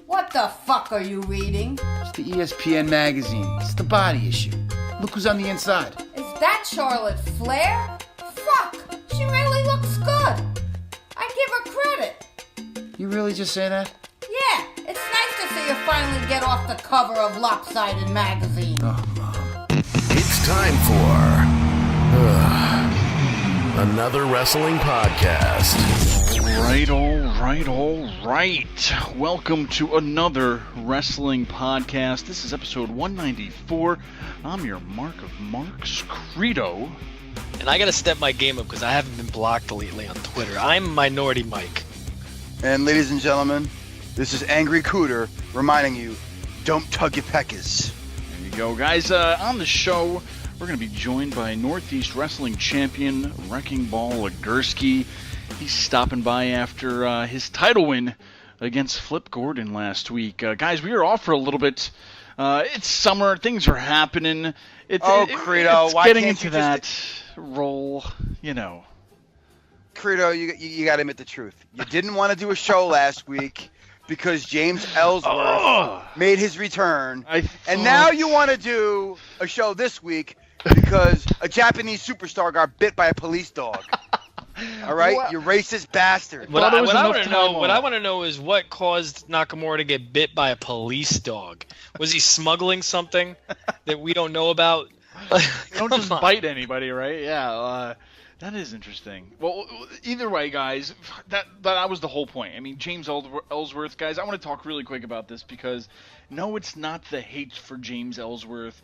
What the fuck are you reading? It's the ESPN magazine. It's the body issue. Look who's on the inside. Is that Charlotte Flair? Fuck! She really looks good. I give her credit. You really just say that? Yeah, it's nice to see her finally get off the cover of Lopsided magazine. Oh, Mom. It's time for another wrestling podcast. All right. Welcome to another wrestling podcast. This is episode 194. I'm your Mark of Marks, Credo. And I gotta step my game up because I haven't been blocked lately on Twitter. I'm Minority Mike. And ladies and gentlemen, this is Angry Cooter reminding you, don't tug your peckers. There you go, guys. On the show, we're going to be joined by Northeast Wrestling Champion, Wrecking Ball Legursky. He's stopping by after his title win against Flip Gordon last week. Guys, we are off for a little bit. It's summer. Things are happening. Credo, it's why getting can't into you that role, you know. Credo, you got to admit the truth. You didn't want to do a show last week because James Ellsworth made his return. And now you want to do a show this week because a Japanese superstar got bit by a police dog. All right? Well, you racist bastard. What I want to know is what caused Nakamura to get bit by a police dog. Was he smuggling something that we don't know about? Don't just bite anybody, right? Yeah, that is interesting. Well, either way, guys, that was the whole point. I mean, James Ellsworth, guys, I want to talk really quick about this because, no, it's not the hate for James Ellsworth.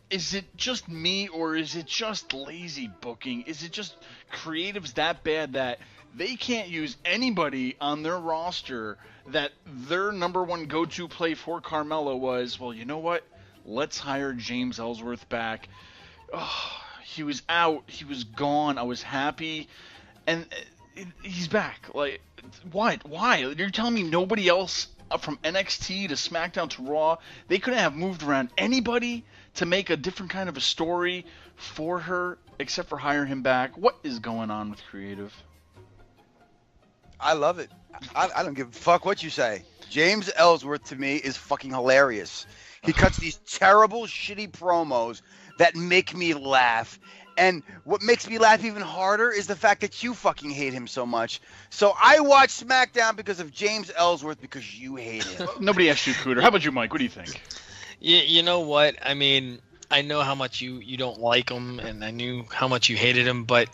Is it just me, or is it just lazy booking? Is it just creatives that bad that they can't use anybody on their roster that their number one go-to play for Carmella was, well, you know what? Let's hire James Ellsworth back. Oh, he was out. He was gone. I was happy. And he's back. Like, what? Why? You're telling me nobody else from NXT to SmackDown to Raw, they couldn't have moved around anybody to make a different kind of a story for her except for hire him back? What is going on with creative? I love it. I don't give a fuck what you say. James Ellsworth, to me, is fucking hilarious. He cuts these terrible, shitty promos that make me laugh. And what makes me laugh even harder is the fact that you fucking hate him so much. So I watch SmackDown because of James Ellsworth because you hate him. Nobody asked you, Cooter. How about you, Mike? What do you think? You know what? I mean, I know how much you don't like him, and I knew how much you hated him, but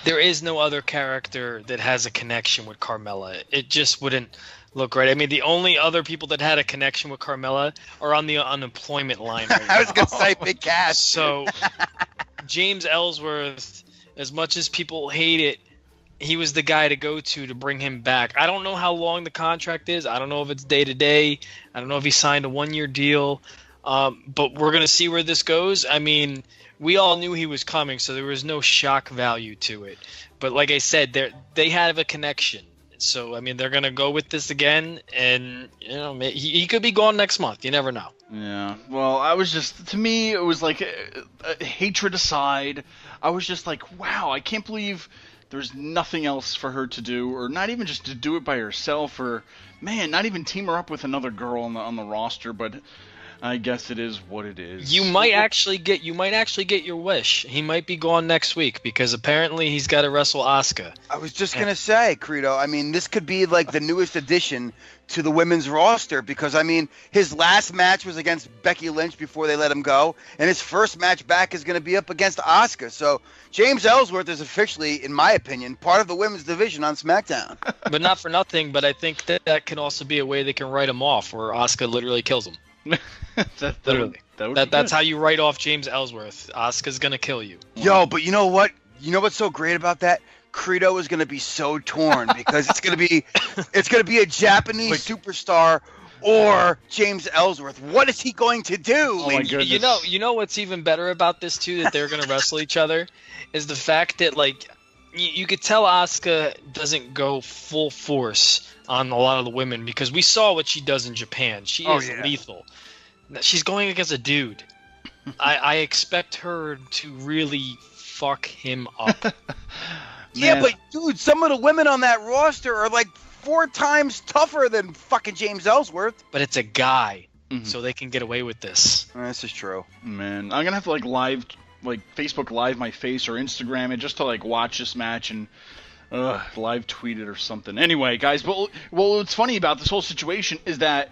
there is no other character that has a connection with Carmella. It just wouldn't look right. I mean, the only other people that had a connection with Carmella are on the unemployment line right now. I was going to say Big Cass. So James Ellsworth, as much as people hate it, he was the guy to go to bring him back. I don't know how long the contract is. I don't know if it's day-to-day. I don't know if he signed a one-year deal. But we're going to see where this goes. I mean, we all knew he was coming, so there was no shock value to it. But like I said, they have a connection. So, I mean, they're going to go with this again, and, you know, he could be gone next month. You never know. Yeah, well, I was just, to me, it was like hatred aside. I was just like, wow, I can't believe there's nothing else for her to do, or not even just to do it by herself, or, man, not even team her up with another girl on the roster, but I guess it is what it is. You might actually get your wish. He might be gone next week because apparently he's got to wrestle Asuka. I was just going to say, Credo, I mean, this could be like the newest addition to the women's roster because, I mean, his last match was against Becky Lynch before they let him go, and his first match back is going to be up against Asuka. So James Ellsworth is officially, in my opinion, part of the women's division on SmackDown. But not for nothing, but I think that can also be a way they can write him off where Asuka literally kills him. That's how you write off James Ellsworth. Asuka's going to kill you. Yo, but you know what? You know what's so great about that? Credo is going to be so torn because it's going to be a Japanese superstar or James Ellsworth. What is he going to do? Oh my goodness. You know what's even better about this too, that they're going to wrestle each other, is the fact that like you could tell Asuka doesn't go full force on a lot of the women because we saw what she does in Japan. She is lethal. She's going against a dude. I expect her to really fuck him up. Yeah, but dude, some of the women on that roster are like 4 times tougher than fucking James Ellsworth. But it's a guy, so they can get away with this. This is true. Man, I'm gonna have to Facebook Live my face or Instagram it just to watch this match and live tweet it or something. Anyway, guys, well, what's funny about this whole situation is that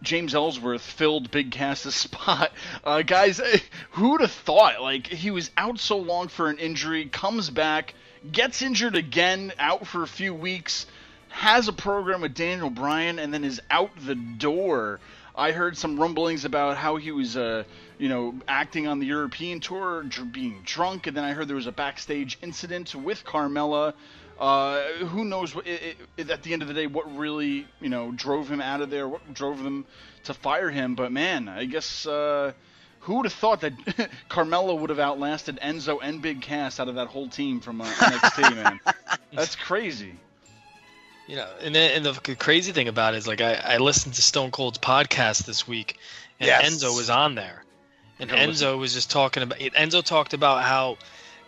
James Ellsworth filled Big Cass's spot. Guys, who'd have thought? He was out so long for an injury, comes back, gets injured again, out for a few weeks, has a program with Daniel Bryan, and then is out the door. I heard some rumblings about how he was, acting on the European tour, being drunk, and then I heard there was a backstage incident with Carmella. Who knows at the end of the day what really, drove him out of there, what drove them to fire him. But man, I guess who would have thought that Carmella would have outlasted Enzo and Big Cass out of that whole team from NXT, man. That's crazy. And the crazy thing about it is, I listened to Stone Cold's podcast this week, and Enzo was on there. And Enzo was just talking about it. Enzo talked about how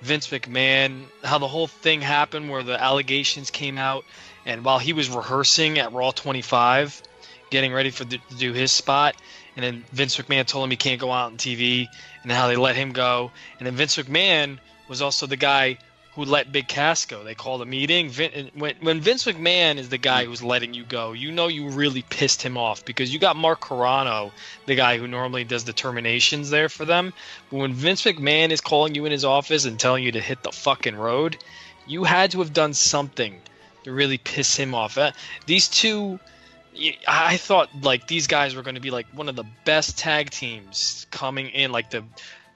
Vince McMahon, how the whole thing happened where the allegations came out, and while he was rehearsing at Raw 25, getting ready to do his spot, and then Vince McMahon told him he can't go out on TV, and how they let him go. And then Vince McMahon was also the guy who let Big Cass go. They called a meeting. When Vince McMahon is the guy who's letting you go, you really pissed him off, because you got Mark Carrano, the guy who normally does the terminations there for them. But when Vince McMahon is calling you in his office and telling you to hit the fucking road, you had to have done something to really piss him off. These two, I thought these guys were going to be one of the best tag teams coming in, the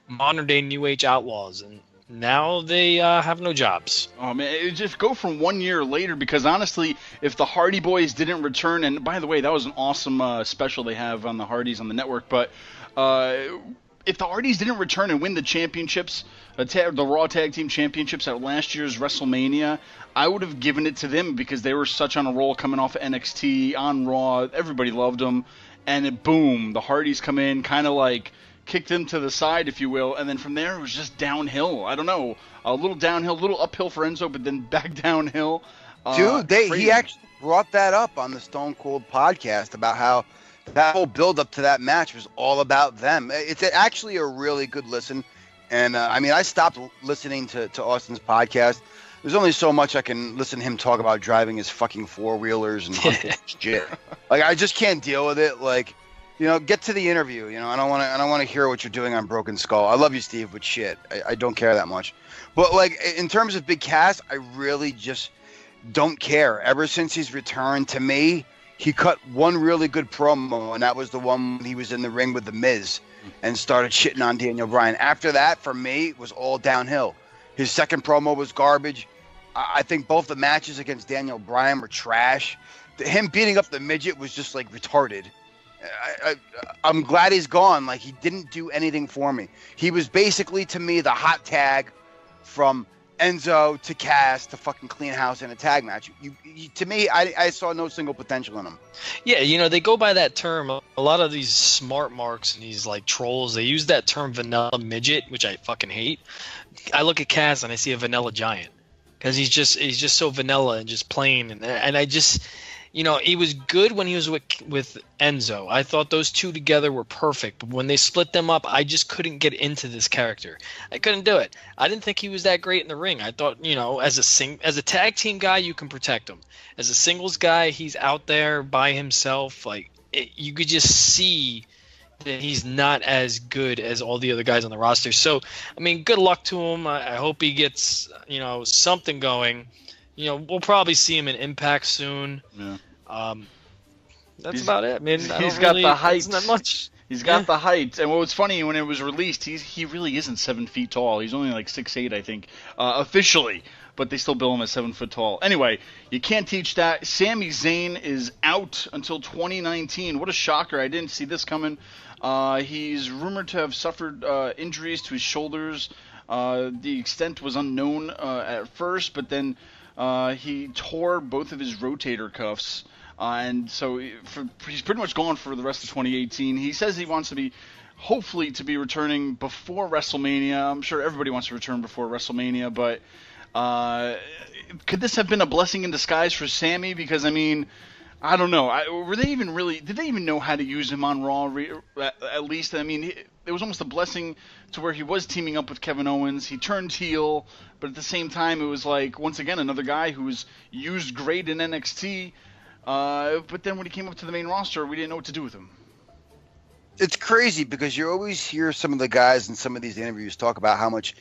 modern day New Age Outlaws, and now they have no jobs. Oh man, it just go from 1 year later, because honestly, if the Hardy Boys didn't return, and by the way, that was an awesome special they have on the Hardys on the network, but if the Hardys didn't return and win the championships, the Raw Tag Team Championships at last year's WrestleMania, I would have given it to them, because they were such on a roll coming off of NXT on Raw. Everybody loved them, and boom, the Hardys come in, kind of kicked them to the side, if you will, and then from there it was just downhill. I don't know, a little downhill, a little uphill for Enzo, but then back downhill. Dude, he actually brought that up on the Stone Cold podcast about how that whole build-up to that match was all about them. It's actually a really good listen, and I stopped listening to Austin's podcast. There's only so much I can listen to him talk about driving his fucking four-wheelers and shit. I just can't deal with it. Get to the interview. I don't want to hear what you're doing on Broken Skull. I love you, Steve, but shit, I don't care that much. But in terms of Big Cass, I really just don't care. Ever since he's returned, to me, he cut one really good promo, and that was the one when he was in the ring with The Miz and started shitting on Daniel Bryan. After that, for me, it was all downhill. His second promo was garbage. I think both the matches against Daniel Bryan were trash. Him beating up the midget was just retarded. I'm glad he's gone. He didn't do anything for me. He was basically, to me, the hot tag from Enzo to Cass to fucking clean house in a tag match. To me, I saw no single potential in him. Yeah, they go by that term. A lot of these smart marks and these trolls, they use that term vanilla midget, which I fucking hate. I look at Cass and I see a vanilla giant, because he's just so vanilla and just plain, and I just. He was good when he was with Enzo. I thought those two together were perfect. But when they split them up, I just couldn't get into this character. I couldn't do it. I didn't think he was that great in the ring. I thought, as a tag team guy, you can protect him. As a singles guy, he's out there by himself. You could just see that he's not as good as all the other guys on the roster. So, good luck to him. I hope he gets, something going. We'll probably see him in Impact soon. Yeah. That's about it. He's got the height. Isn't that much? He's got the height. And what was funny, when it was released, he really isn't 7 feet tall. He's only 6'8", I think, officially. But they still bill him as 7 foot tall. Anyway, you can't teach that. Sami Zayn is out until 2019. What a shocker. I didn't see this coming. He's rumored to have suffered injuries to his shoulders. The extent was unknown at first, but then he tore both of his rotator cuffs, and so he's pretty much gone for the rest of 2018. He says he wants to be, hopefully, to be returning before WrestleMania. I'm sure everybody wants to return before WrestleMania, but Could this have been a blessing in disguise for Sammy? Because I mean, I don't know. Did they even know how to use him on Raw? At least, I mean, it was almost a blessing to where he was teaming up with Kevin Owens. He turned heel, but at the same time, it was like, once again, another guy who was used great in NXT. But then when he came up to the main roster, we didn't know what to do with him. It's crazy because you always hear some of the guys in some of these interviews talk about how much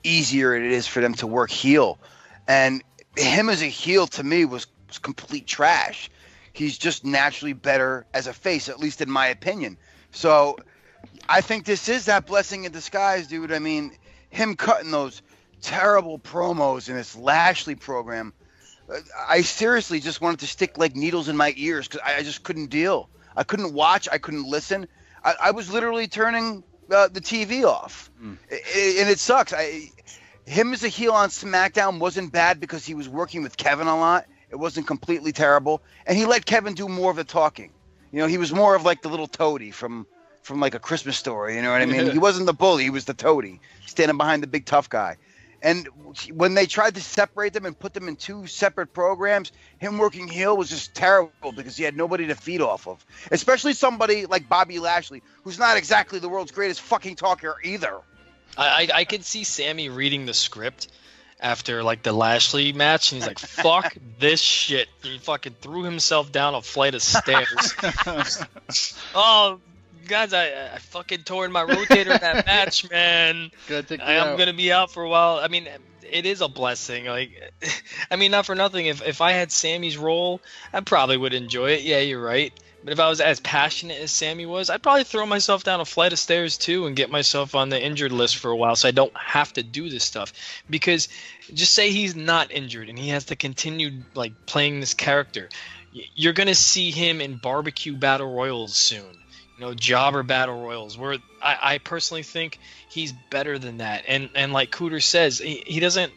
easier it is for them to work heel. And him as a heel, to me, was complete trash. He's just naturally better as a face, at least in my opinion. So I think this is that blessing in disguise, dude. I mean, him cutting those terrible promos in this Lashley program, I seriously just wanted to stick like needles in my ears because I just couldn't deal. I couldn't watch. I couldn't listen. I was literally turning the TV off. And it sucks. Him as a heel on SmackDown wasn't bad because he was working with Kevin a lot. It wasn't completely terrible. And he let Kevin do more of the talking. You know, he was more of like the little toady from like A Christmas Story. You know what I mean? He wasn't the bully. He was the toady, standing behind the big tough guy. And when they tried to separate them and put them in two separate programs, him working heel was just terrible because he had nobody to feed off of. Especially somebody like Bobby Lashley, who's not exactly the world's greatest fucking talker either. I could see Sammy reading the script after like the Lashley match, and he's like, "Fuck this shit." He fucking threw himself down a flight of stairs. Oh, guys, I fucking tore in my rotator in that match, man. I'm gonna be out for a while. I mean, it is a blessing. Like, I mean, not for nothing. If I had Sammy's role, I probably would enjoy it. Yeah, you're right. But if I was as passionate as Sammy was, I'd probably throw myself down a flight of stairs too and get myself on the injured list for a while so I don't have to do this stuff. Because just say he's not injured and he has to continue like playing this character. You're going to see him in barbecue battle royals soon. You know, jobber battle royals, where I personally think he's better than that. And like Cooter says, he doesn't...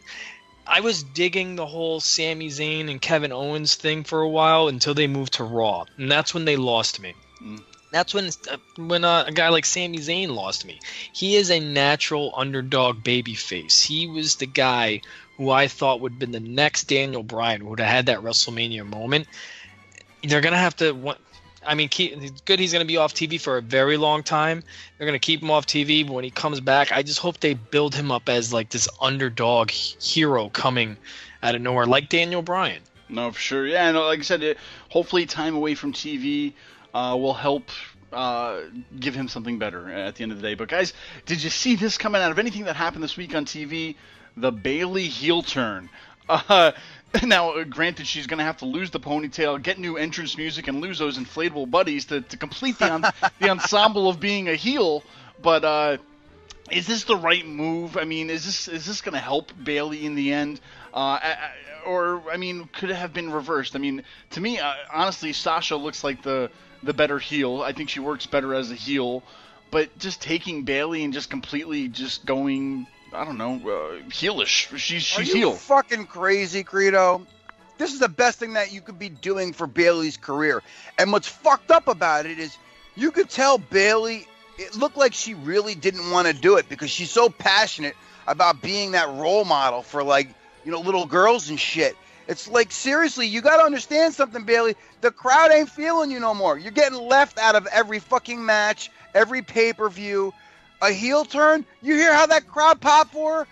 I was digging the whole Sami Zayn and Kevin Owens thing for a while until they moved to Raw, and that's when they lost me. That's when a guy like Sami Zayn lost me. He is a natural underdog babyface. He was the guy who I thought would have been the next Daniel Bryan, who would have had that WrestleMania moment. They're gonna have to. I mean, it's good he's going to be off TV for a very long time. They're going to keep him off TV, but when he comes back, I just hope they build him up as like this underdog hero coming out of nowhere, like Daniel Bryan. No, for sure. Yeah, no, like I said, hopefully time away from TV will help give him something better at the end of the day. But guys, did you see this coming out of anything that happened this week on TV? The Bayley heel turn. Now, granted, she's going to have to lose the ponytail, get new entrance music, and lose those inflatable buddies to complete the ensemble of being a heel. But is this the right move? I mean, is this going to help Bayley in the end? Or, I mean, could it have been reversed? I mean, to me, honestly, Sasha looks like the better heel. I think she works better as a heel. But just taking Bayley and just completely just going... I don't know, heelish. She's heel. Are you fucking crazy, Credo? This is the best thing that you could be doing for Bayley's career. And what's fucked up about it is you could tell Bayley, it looked like she really didn't want to do it because she's so passionate about being that role model for, like, you know, little girls and shit. It's like, seriously, you got to understand something, Bayley. The crowd ain't feeling you no more. You're getting left out of every fucking match, every pay-per-view. A heel turn, you hear how that crowd popped for her?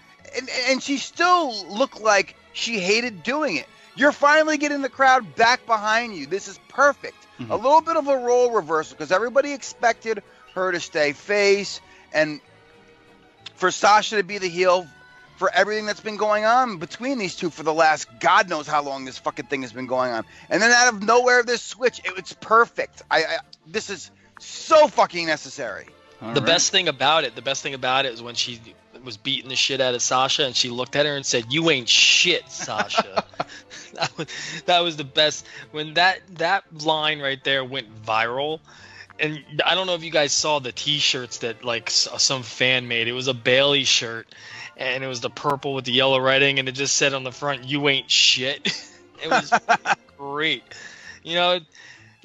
And she still looked like she hated doing it. You're finally getting the crowd back behind you. This is perfect. Mm-hmm. A little bit of a role reversal because everybody expected her to stay face and for Sasha to be the heel for everything that's been going on between these two for the last God knows how long this fucking thing has been going on. And then out of nowhere, this switch, it's perfect. This is so fucking necessary. The best thing about it is when she was beating the shit out of Sasha and she looked at her and said, "You ain't shit, Sasha." that was the best. When that line right there went viral, and I don't know if you guys saw the T-shirts that like some fan made. It was a Bayley shirt, and it was the purple with the yellow writing, and it just said on the front, "You ain't shit." It was great. You know.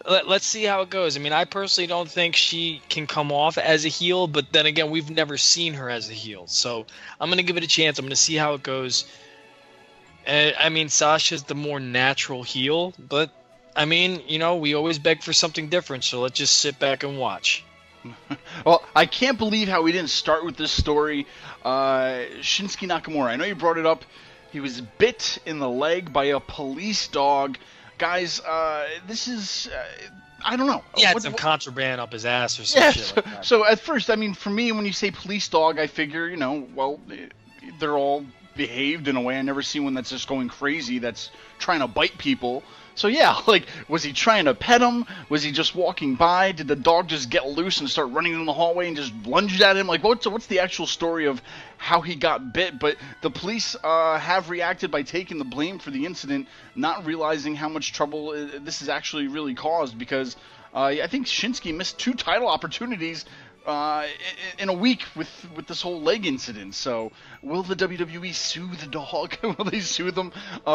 Let's see how it goes. I mean, I personally don't think she can come off as a heel, but then again, we've never seen her as a heel. So I'm going to give it a chance. I'm going to see how it goes. I mean, Sasha's the more natural heel, but I mean, we always beg for something different, so let's just sit back and watch. Well, I can't believe how we didn't start with this story. Shinsuke Nakamura, I know you brought it up. He was bit in the leg by a police dog. Guys, this is... I don't know. He had some contraband up his ass or some shit like that. So at first, I mean, for me, when you say police dog, I figure, well, they're all behaved in a way. I never see one that's just going crazy, that's trying to bite people. So yeah, like, was he trying to pet him? Was he just walking by? Did the dog just get loose and start running in the hallway and just lunged at him? Like, what's the actual story of how he got bit? But the police have reacted by taking the blame for the incident, not realizing how much trouble this has actually really caused, because I think Shinsuke missed 2 title opportunities in a week with this whole leg incident. So will the WWE sue the dog? Will they sue them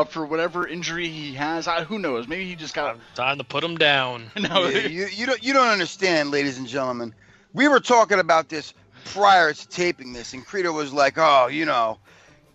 for whatever injury he has? Who knows? Maybe he just got time to put him down. No, you don't understand, ladies and gentlemen. We were talking about this prior to taping this, and Credo was like, "Oh,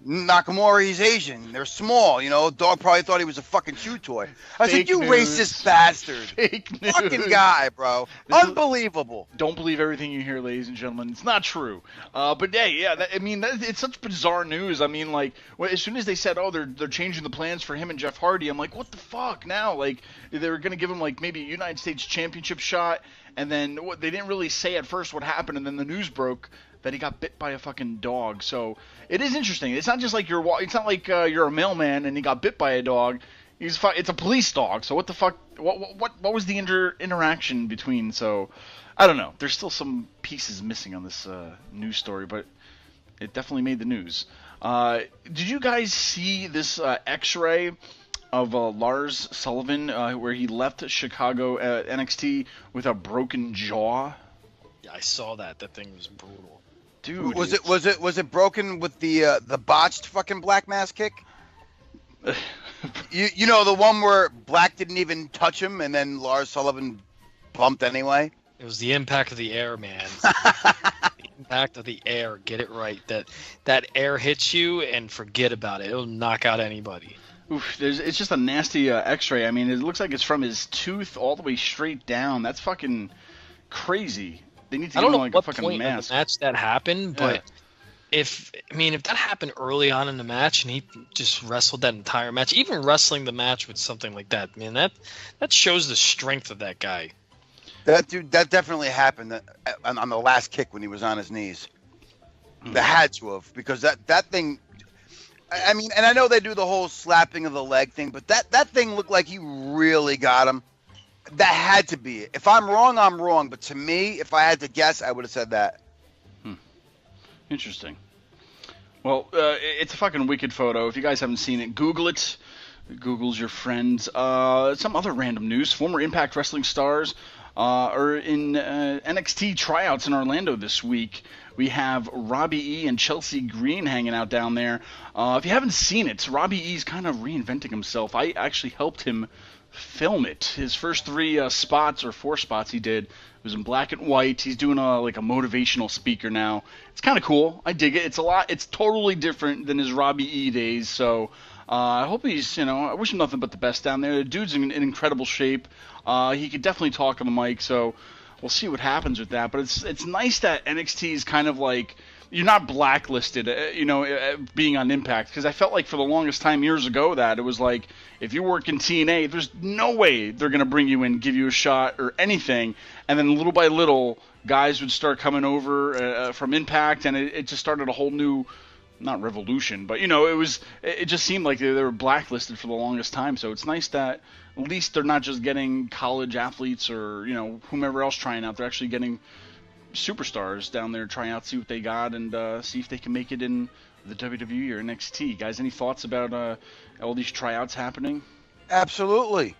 Nakamura, he's Asian. They're small. Dog probably thought he was a fucking chew toy." I said, "You racist bastard. Fake news. Fucking guy, bro. Unbelievable." Don't believe everything you hear, ladies and gentlemen. It's not true. But hey, yeah, it's such bizarre news. I mean, like, as soon as they said, "Oh, they're changing the plans for him and Jeff Hardy," I'm like, "What the fuck now?" Like, they were gonna give him like maybe a United States Championship shot, and then they didn't really say at first what happened, and then the news broke that he got bit by a fucking dog. So it is interesting. It's not just like it's not like you're a mailman and he got bit by a dog. It's a police dog. So what the fuck? What was the interaction between? So I don't know. There's still some pieces missing on this news story, but it definitely made the news. Did you guys see this X-ray of Lars Sullivan where he left Chicago at NXT with a broken jaw? Yeah, I saw that. That thing was brutal. Dude, was it broken with the botched fucking Black Mass kick? you know, the one where Black didn't even touch him, and then Lars Sullivan bumped anyway. It was the impact of the air, man. The impact of the air. Get it right. That air hits you, and forget about it. It'll knock out anybody. Oof, it's just a nasty X-ray. I mean, it looks like it's from his tooth all the way straight down. That's fucking crazy. They need to give him like a fucking mask. The match that happened, but if that happened early on in the match and he just wrestled that entire match, even wrestling the match with something like that, man, that shows the strength of that guy. That definitely happened on the last kick when he was on his knees. That had to have, because that thing. I mean, and I know they do the whole slapping of the leg thing, but that thing looked like he really got him. That had to be it. If I'm wrong, I'm wrong. But to me, if I had to guess, I would have said that. Interesting. Well, it's a fucking wicked photo. If you guys haven't seen it, Google it. Google's your friend. Some other random news. Former Impact Wrestling stars are in NXT tryouts in Orlando this week. We have Robbie E. and Chelsea Green hanging out down there. If you haven't seen it, Robbie E's kind of reinventing himself. I actually helped him film it. His first 3 spots or 4 spots he did was in black and white. He's doing like a motivational speaker now. It's kind of cool. I dig it. It's totally different than his Robbie E days. So I hope he's, I wish him nothing but the best down there. The dude's in incredible shape. He could definitely talk on the mic. So we'll see what happens with that. But it's nice that NXT is kind of like, you're not blacklisted, being on Impact, because I felt like for the longest time years ago that it was like, if you work in TNA, there's no way they're going to bring you in, give you a shot or anything, and then little by little, guys would start coming over from Impact, and it just started a whole new, not revolution, but, it just seemed like they were blacklisted for the longest time, so it's nice that at least they're not just getting college athletes or, whomever else trying out, they're actually getting superstars down there trying out, see what they got, and see if they can make it in the WWE or NXT. Guys, any thoughts about all these tryouts happening? Absolutely.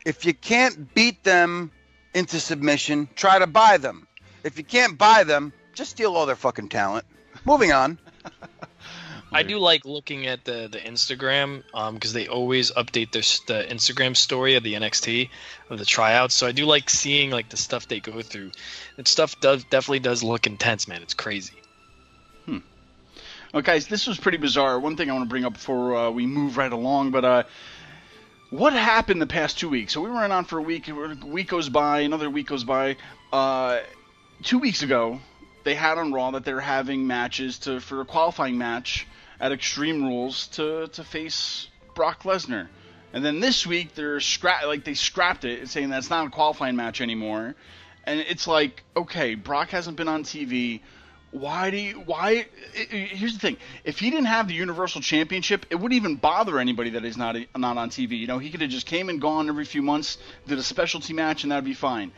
If you can't beat them into submission, try to buy them. If you can't buy them, just steal all their fucking talent. Moving on. I do like looking at the Instagram because they always update the Instagram story of the NXT of the tryouts. So I do like seeing like the stuff they go through. That stuff definitely does look intense, man. It's crazy. Guys, this was pretty bizarre. One thing I want to bring up before we move right along, but what happened the past 2 weeks? So we were on for a week. A week goes by, another week goes by. 2 weeks ago, they had on Raw that they're having matches for a qualifying match at Extreme Rules to face Brock Lesnar. And then this week they scrapped it, saying that's not a qualifying match anymore. And it's like, okay, Brock hasn't been on TV. Here's the thing. If he didn't have the Universal Championship, it wouldn't even bother anybody that he's not on TV. You know, he could have just came and gone every few months, did a specialty match, and that'd be fine.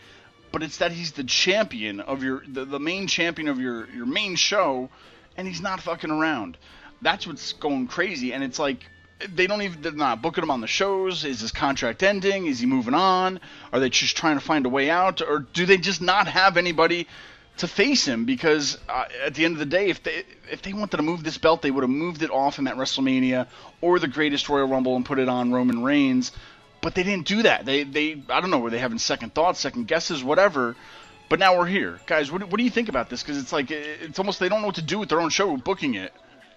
But it's that he's the champion of the main champion of your main show, and he's not fucking around. That's what's going crazy. And it's like, they're not booking him on the shows. Is his contract ending? Is he moving on? Are they just trying to find a way out? Or do they just not have anybody to face him? Because at the end of the day, if they wanted to move this belt, they would have moved it off him at WrestleMania or the Greatest Royal Rumble and put it on Roman Reigns. But they didn't do that. They I don't know, were they having second thoughts, second guesses, whatever. But now we're here. Guys, what do you think about this? Because it's like, it's almost they don't know what to do with their own show, booking it.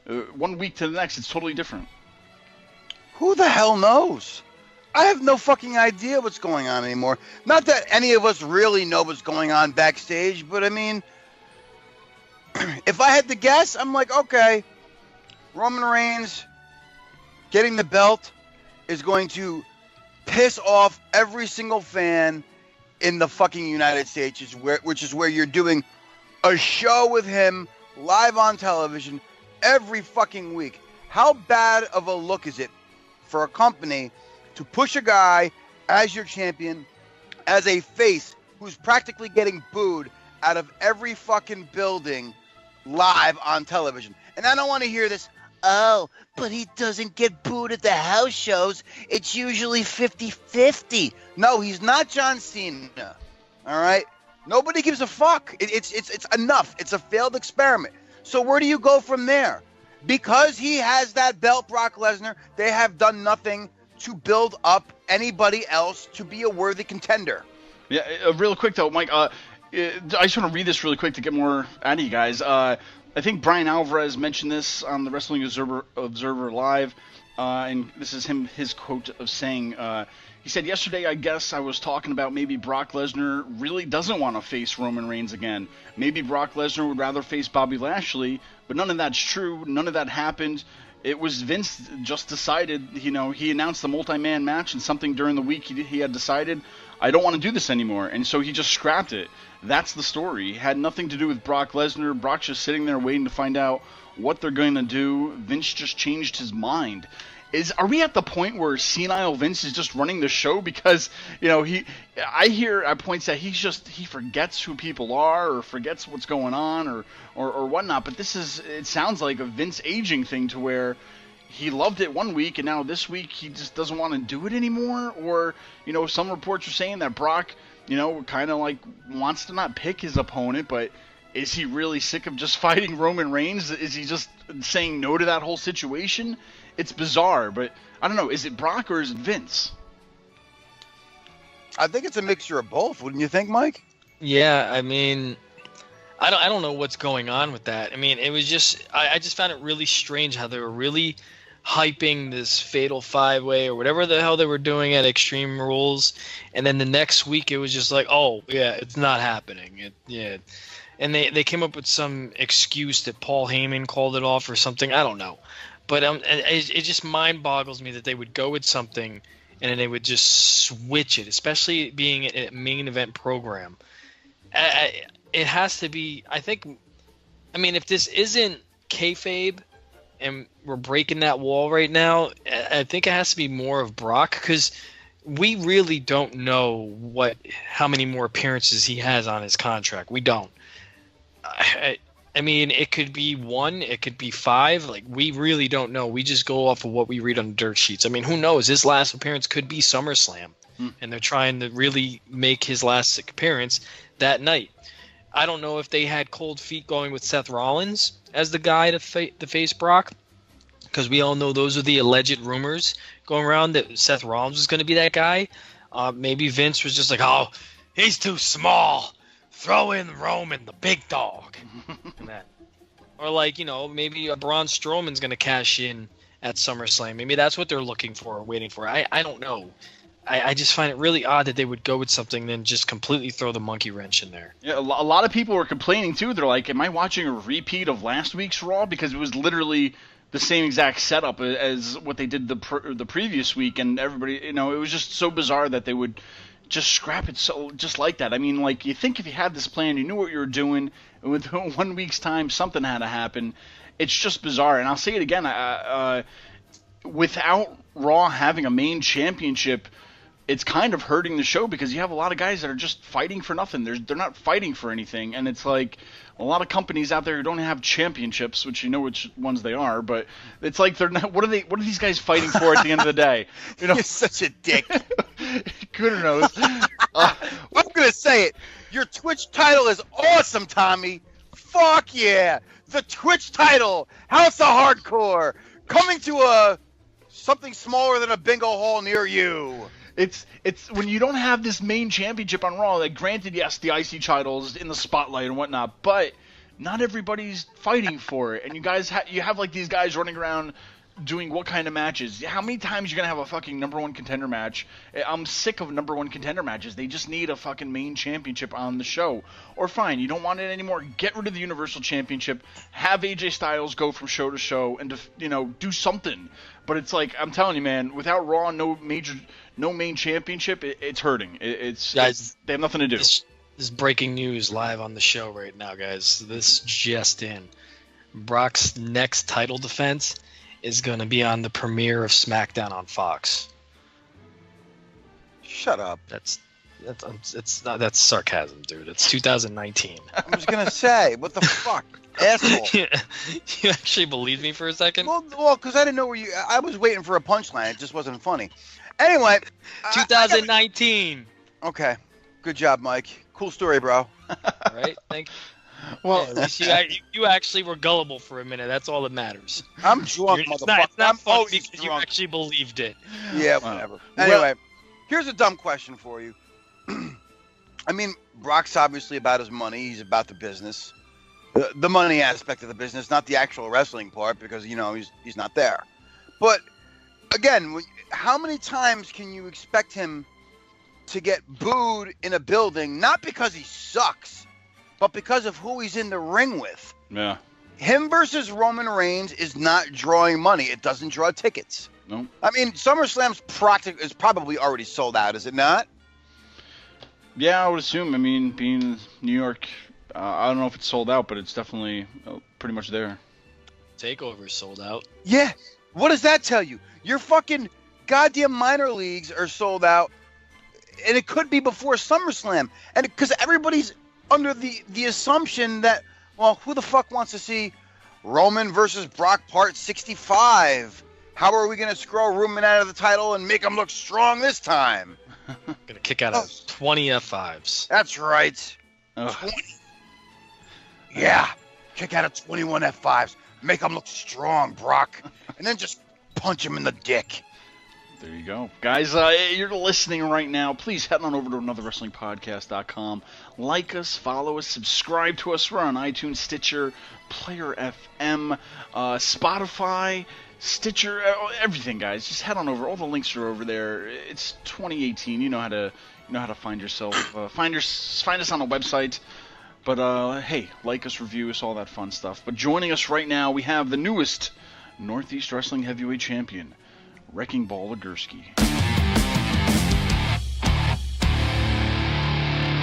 1 week to the next, it's totally different. Who the hell knows? I have no fucking idea what's going on anymore. Not that any of us really know what's going on backstage, but I mean, if I had to guess, I'm like, okay, Roman Reigns getting the belt is going to piss off every single fan in the fucking United States, which is where you're doing a show with him live on television every fucking week. How bad of a look is it for a company to push a guy as your champion, as a face who's practically getting booed out of every fucking building live on television? And I don't want to hear this, oh, but he doesn't get booed at the house shows. It's usually 50-50. No, he's not John Cena. All right? Nobody gives a fuck. It's enough. It's a failed experiment. So where do you go from there? Because he has that belt, Brock Lesnar, they have done nothing to build up anybody else to be a worthy contender. Yeah, real quick though, Mike, I just want to read this really quick to get more out of you guys. I think Brian Alvarez mentioned this on the Wrestling Observer Live, and this is his quote of saying, he said, yesterday, I guess I was talking about maybe Brock Lesnar really doesn't want to face Roman Reigns again. Maybe Brock Lesnar would rather face Bobby Lashley, but none of that's true. None of that happened. It was Vince just decided, you know, he announced the multi-man match and something during the week he had decided, I don't want to do this anymore. And so he just scrapped it. That's the story. It had nothing to do with Brock Lesnar. Brock's just sitting there waiting to find out what they're going to do. Vince just changed his mind. Are we at the point where senile Vince is just running the show? Because, you know, I hear at points that he forgets who people are or forgets what's going on or whatnot. But it sounds like a Vince aging thing to where he loved it 1 week and now this week he just doesn't want to do it anymore. Or, you know, some reports are saying that Brock, you know, kind of like wants to not pick his opponent, but is he really sick of just fighting Roman Reigns? Is he just saying no to that whole situation? It's bizarre, but I don't know. Is it Brock or is it Vince? I think it's a mixture of both. Wouldn't you think, Mike? Yeah, I mean, I don't know what's going on with that. I mean, it was just I just found it really strange how they were really hyping this Fatal 5-Way or whatever the hell they were doing at Extreme Rules, and then the next week it was just like, oh yeah, it's not happening. And they came up with some excuse that Paul Heyman called it off or something. I don't know. But it just mind boggles me that they would go with something and then they would just switch it, especially being a main event program. It has to be, I mean, if this isn't kayfabe and we're breaking that wall right now, I think it has to be more of Brock, because we really don't know how many more appearances he has on his contract. We don't. I mean, it could be 1, it could be 5. Like, we really don't know. We just go off of what we read on the dirt sheets. I mean, who knows? His last appearance could be SummerSlam, and they're trying to really make his last appearance that night. I don't know if they had cold feet going with Seth Rollins as the guy to face Brock, because we all know those are the alleged rumors going around that Seth Rollins was going to be that guy. Maybe Vince was just like, oh, he's too small. Throw in Roman, the big dog. And that. Or like, maybe a Braun Strowman's going to cash in at SummerSlam. Maybe that's what they're looking for or waiting for. I don't know. I just find it really odd that they would go with something then just completely throw the monkey wrench in there. Yeah, a lot of people were complaining too. They're like, "Am I watching a repeat of last week's Raw?" Because it was literally the same exact setup as what they did the previous week, and everybody, it was just so bizarre that they would just scrap it just like that. I mean, like, you think if you had this plan, you knew what you were doing, and within 1 week's time, something had to happen. It's just bizarre. And I'll say it again, without Raw having a main championship, it's kind of hurting the show because you have a lot of guys that are just fighting for nothing. They're not fighting for anything, and it's like a lot of companies out there who don't have championships, which you know which ones they are, but it's like they're not. What are these guys fighting for at the end of the day? You're such a dick. Good or no? I'm gonna say it. Your Twitch title is awesome, Tommy. Fuck yeah! The Twitch title, House of Hardcore, coming to something smaller than a bingo hall near you. It's when you don't have this main championship on Raw. Like, granted, yes, the IC title is in the spotlight and whatnot, but not everybody's fighting for it. And you guys, you have like these guys running around doing what kind of matches? How many times you're gonna have a fucking number one contender match? I'm sick of number one contender matches. They just need a fucking main championship on the show. Or fine, you don't want it anymore. Get rid of the Universal Championship. Have AJ Styles go from show to show and do something. But it's like, I'm telling you, man, without Raw, no main championship, it's hurting. Guys, they have nothing to do. This is breaking news live on the show right now, guys. This just in. Brock's next title defense is going to be on the premiere of SmackDown on Fox. Shut up. That's sarcasm, dude. It's 2019. I was gonna say, what the fuck, asshole. You actually believed me for a second? Well, because I didn't know I was waiting for a punchline. It just wasn't funny. Anyway, 2019. Okay, good job, Mike. Cool story, bro. Right? Thank you. Well, at least you actually were gullible for a minute. That's all that matters. I'm drunk, motherfucker. It's not funny because drunk. you actually believed it. Yeah, whatever. Anyway, here's a dumb question for you. I mean, Brock's obviously about his money. He's about the business, the money aspect of the business, not the actual wrestling part, because he's not there. But again, how many times can you expect him to get booed in a building, not because he sucks, but because of who he's in the ring with? Yeah. Him versus Roman Reigns is not drawing money. It doesn't draw tickets. No. I mean, SummerSlam's is probably already sold out, is it not? Yeah, I would assume. I mean, being New York, I don't know if it's sold out, but it's definitely pretty much there. TakeOver's sold out. Yeah. What does that tell you? Your fucking goddamn minor leagues are sold out, and it could be before SummerSlam. And because everybody's under the assumption that, well, who the fuck wants to see Roman versus Brock Part 65? How are we going to scroll Roman out of the title and make him look strong this time? Gonna kick out of 20 F5s. That's right. 20. Yeah. Kick out of 21 F5s. Make him look strong, Brock. And then just punch him in the dick. There you go. Guys, you're listening right now. Please head on over to anotherwrestlingpodcast.com. Like us, follow us, subscribe to us. We're on iTunes, Stitcher, Player FM, Spotify, Stitcher, everything, guys. Just head on over. All the links are over there. It's 2018. You know how to find yourself. Find us on the website. But hey, like us, review us, all that fun stuff. But joining us right now, we have the newest Northeast Wrestling Heavyweight Champion, Wrecking Ball Legursky.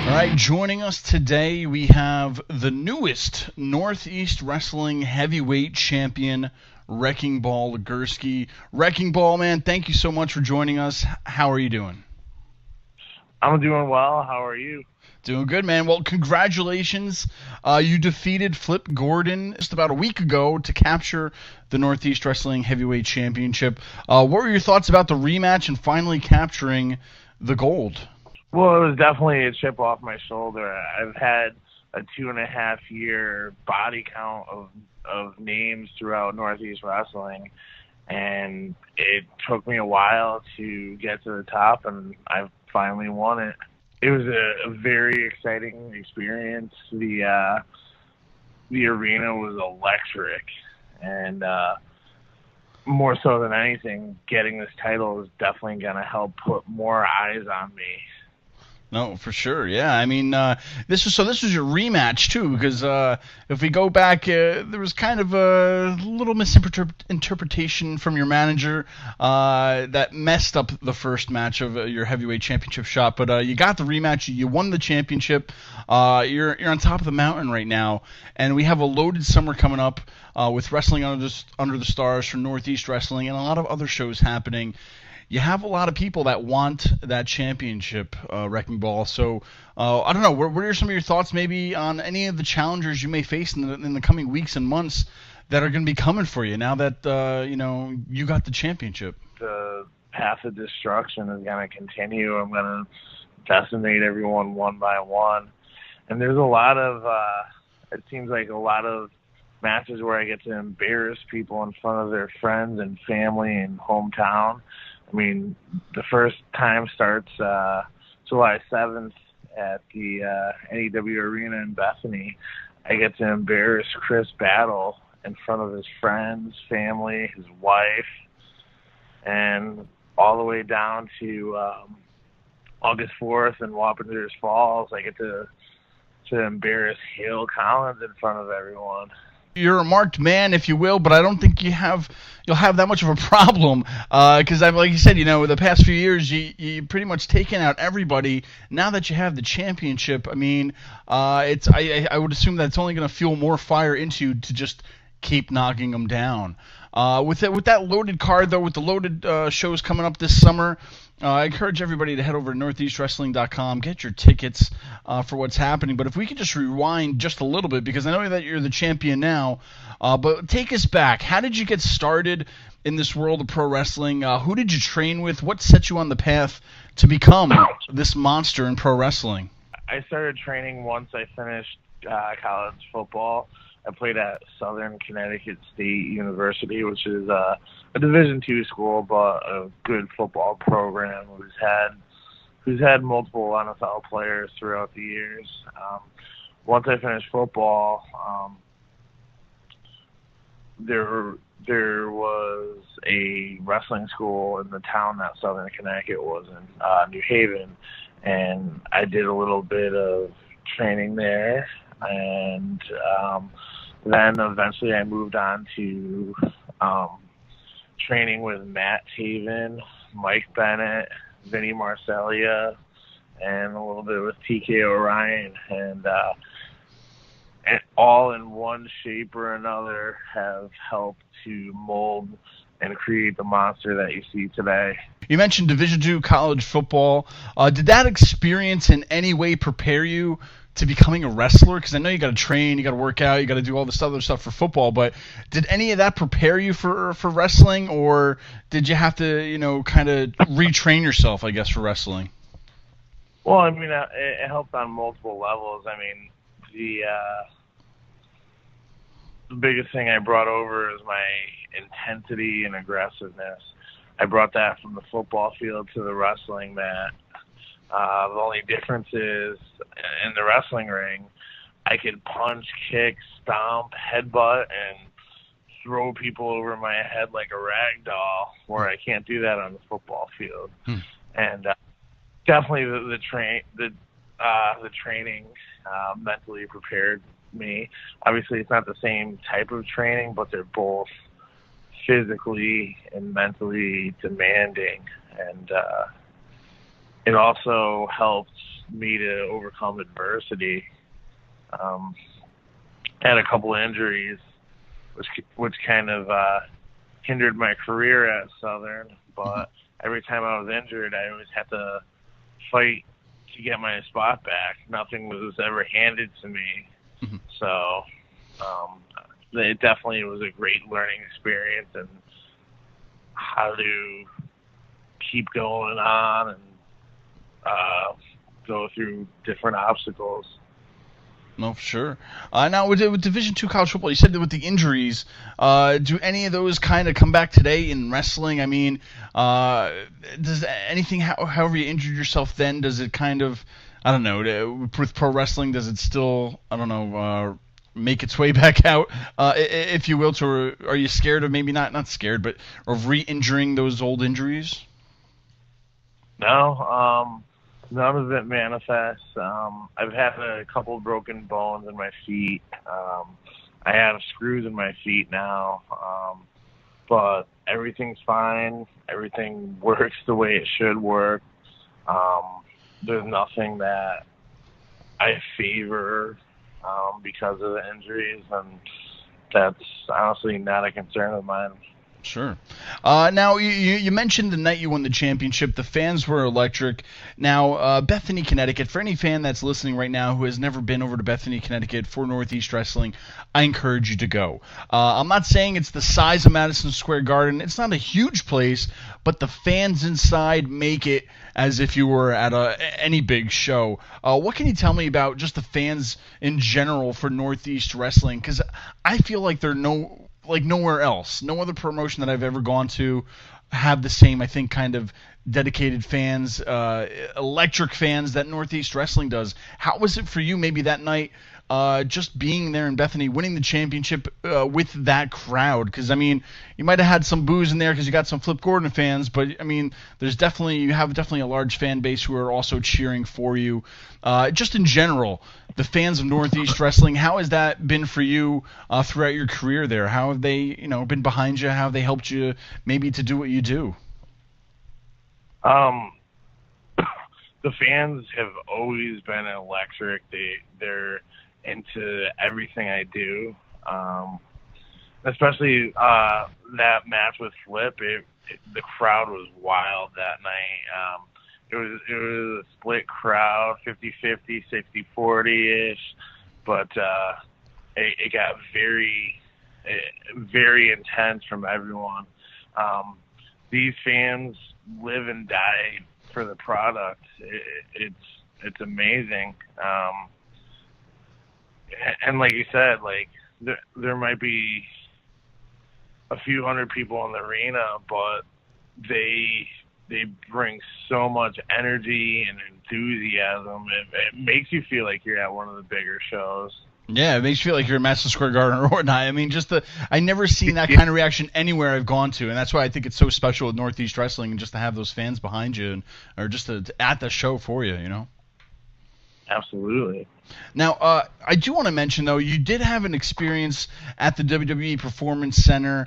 All right, joining us today, we have the newest Northeast Wrestling Heavyweight Champion, Wrecking Ball Legursky. Wrecking Ball, man, thank you so much for joining us. How are you doing? I'm doing well. How are you? Doing good, man. Well, congratulations. You defeated Flip Gordon just about a week ago to capture the Northeast Wrestling Heavyweight Championship. What were your thoughts about the rematch and finally capturing the gold? Well, it was definitely a chip off my shoulder. I've had a 2.5-year body count of names throughout Northeast Wrestling, and it took me a while to get to the top, and I finally won it. It was a very exciting experience. The the arena was electric, and more so than anything, getting this title is definitely going to help put more eyes on me. No, for sure. Yeah, I mean, this was your rematch too, because if we go back, there was kind of a little misinterpretation from your manager that messed up the first match of your heavyweight championship shot. But you got the rematch, you won the championship. You're on top of the mountain right now, and we have a loaded summer coming up with Wrestling Under the Stars for Northeast Wrestling and a lot of other shows happening. You have a lot of people that want that championship, Wrecking Ball. So, I don't know. What are some of your thoughts maybe on any of the challengers you may face in the coming weeks and months that are going to be coming for you now that, you got the championship? The path of destruction is going to continue. I'm going to decimate everyone one by one. And there's a lot of, it seems like a lot of matches where I get to embarrass people in front of their friends and family and hometown. I mean, the first time starts July 7th at the NEW Arena in Bethany. I get to embarrass Chris Battle in front of his friends, family, his wife, and all the way down to August 4th in Wappingers Falls. I get to embarrass Hale Collins in front of everyone. You're a marked man, if you will, but I don't think you'll have that much of a problem because, like you said, the past few years you pretty much taken out everybody. Now that you have the championship, I mean, I would assume that it's only going to fuel more fire into you to just keep knocking them down. With that loaded card, though, with the loaded shows coming up this summer, I encourage everybody to head over to northeastwrestling.com, get your tickets for what's happening. But if we could just rewind just a little bit, because I know that you're the champion now, but take us back. How did you get started in this world of pro wrestling? Who did you train with? What set you on the path to become this monster in pro wrestling? I started training once I finished college football. I played at Southern Connecticut State University, which is a Division II school, but a good football program who's had multiple NFL players throughout the years. Once I finished football, there was a wrestling school in the town that Southern Connecticut was in, New Haven, and I did a little bit of training there, and then eventually I moved on to training with Matt Taven, Mike Bennett, Vinny Marcellia, and a little bit with TK Orion, and all in one shape or another have helped to mold and create the monster that you see today. You mentioned Division II college football. Did that experience in any way prepare you to becoming a wrestler? Because I know you got to train, you got to work out, you got to do all this other stuff for football, but did any of that prepare you for wrestling, or did you have to, kind of retrain yourself, I guess, for wrestling? Well, I mean, it helped on multiple levels. I mean, the biggest thing I brought over is my intensity and aggressiveness. I brought that from the football field to the wrestling mat. The only difference is in the wrestling ring, I could punch, kick, stomp, headbutt, and throw people over my head like a rag doll, where I can't do that on the football field. And definitely the training mentally prepared me. Obviously, it's not the same type of training, but they're both physically and mentally demanding, and it also helped me to overcome adversity. I had a couple of injuries, which kind of hindered my career at Southern, but every time I was injured, I always had to fight to get my spot back. Nothing was ever handed to me. So it definitely was a great learning experience, and how to keep going on and go through different obstacles. No, for sure. Now, with Division II college football, you said that with the injuries, do any of those kind of come back today in wrestling? I mean, does anything, however you injured yourself then, does it kind of, I don't know, with pro wrestling, does it still, I don't know, make its way back out, if you will? Are you scared of maybe not scared, but of re-injuring those old injuries? No, none of it manifests. I've had a couple broken bones in my feet. I have screws in my feet now, but everything's fine. Everything works the way it should work. There's nothing that I favor because of the injuries, and that's honestly not a concern of mine. Sure. Now, you mentioned the night you won the championship, the fans were electric. Now, Bethany, Connecticut, for any fan that's listening right now who has never been over to Bethany, Connecticut for Northeast Wrestling, I encourage you to go. I'm not saying it's the size of Madison Square Garden. It's not a huge place, but the fans inside make it as if you were at any big show. What can you tell me about just the fans in general for Northeast Wrestling? Because I feel like they're nowhere else. No other promotion that I've ever gone to have the same, I think, kind of dedicated fans, electric fans that Northeast Wrestling does. How was it for you maybe that night, just being there in Bethany, winning the championship with that crowd? Because, I mean, you might have had some boos in there because you got some Flip Gordon fans, but, I mean, you have definitely a large fan base who are also cheering for you. Just in general, the fans of Northeast Wrestling, how has that been for you throughout your career there? How have they, been behind you? How have they helped you maybe to do what you do? The fans have always been electric. They're into everything I do. Especially that match with Flip, the crowd was wild that night. It was a split crowd, 50-50, 60-40-ish, but it got very, very intense from everyone. These fans live and die for the product. It's amazing. And like you said, like there might be a few hundred people in the arena, but they bring so much energy and enthusiasm. It makes you feel like you're at one of the bigger shows. Yeah, it makes you feel like you're at Madison Square Garden or whatnot. I mean, I never seen that kind of reaction anywhere I've gone to, and that's why I think it's so special with Northeast Wrestling, and just to have those fans behind you, or just at the show for you, Absolutely. Now, I do want to mention, though, you did have an experience at the WWE Performance Center.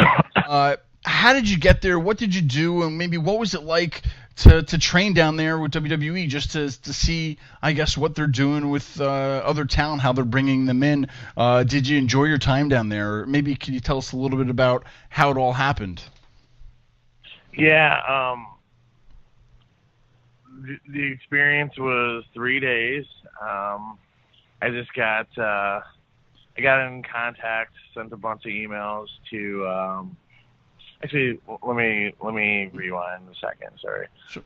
How did you get there? What did you do? And maybe what was it like to train down there with WWE, just to see, I guess, what they're doing with other talent, how they're bringing them in? Did you enjoy your time down there? Or maybe can you tell us a little bit about how it all happened? Yeah, the experience was 3 days. I just got in contact, sent a bunch of emails to. Actually, let me rewind a second. Sorry. Sure.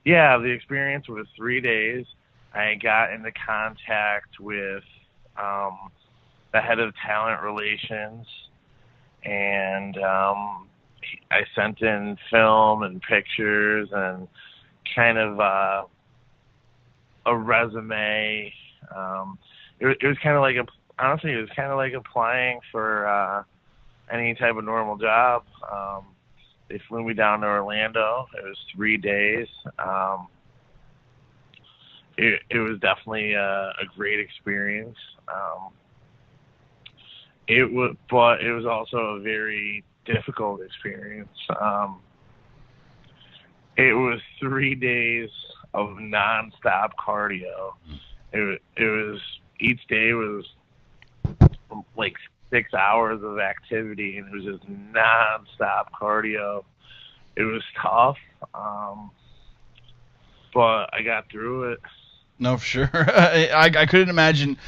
Yeah, the experience was 3 days. I got into contact with the head of talent relations, and I sent in film and pictures and kind of a resume. It was kind of like honestly, it was kind of like applying for any type of normal job. They flew me down to Orlando. It was 3 days. It was definitely a great experience. But it was also a very difficult experience. It was 3 days of nonstop cardio. It was each day was like 6 hours of activity, and it was just nonstop cardio. It was tough, but I got through it. No, for sure. I couldn't imagine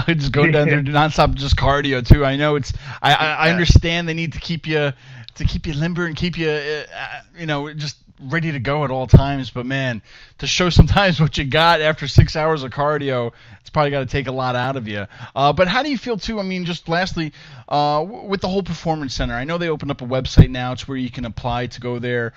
just going down there nonstop, just cardio too. I know I understand they need to keep you limber and keep you just ready to go at all times. But man, to show sometimes what you got after 6 hours of cardio, it's probably got to take a lot out of you. But how do you feel too? I mean, just lastly, with the whole Performance Center, I know they opened up a website now. It's where you can apply to go there.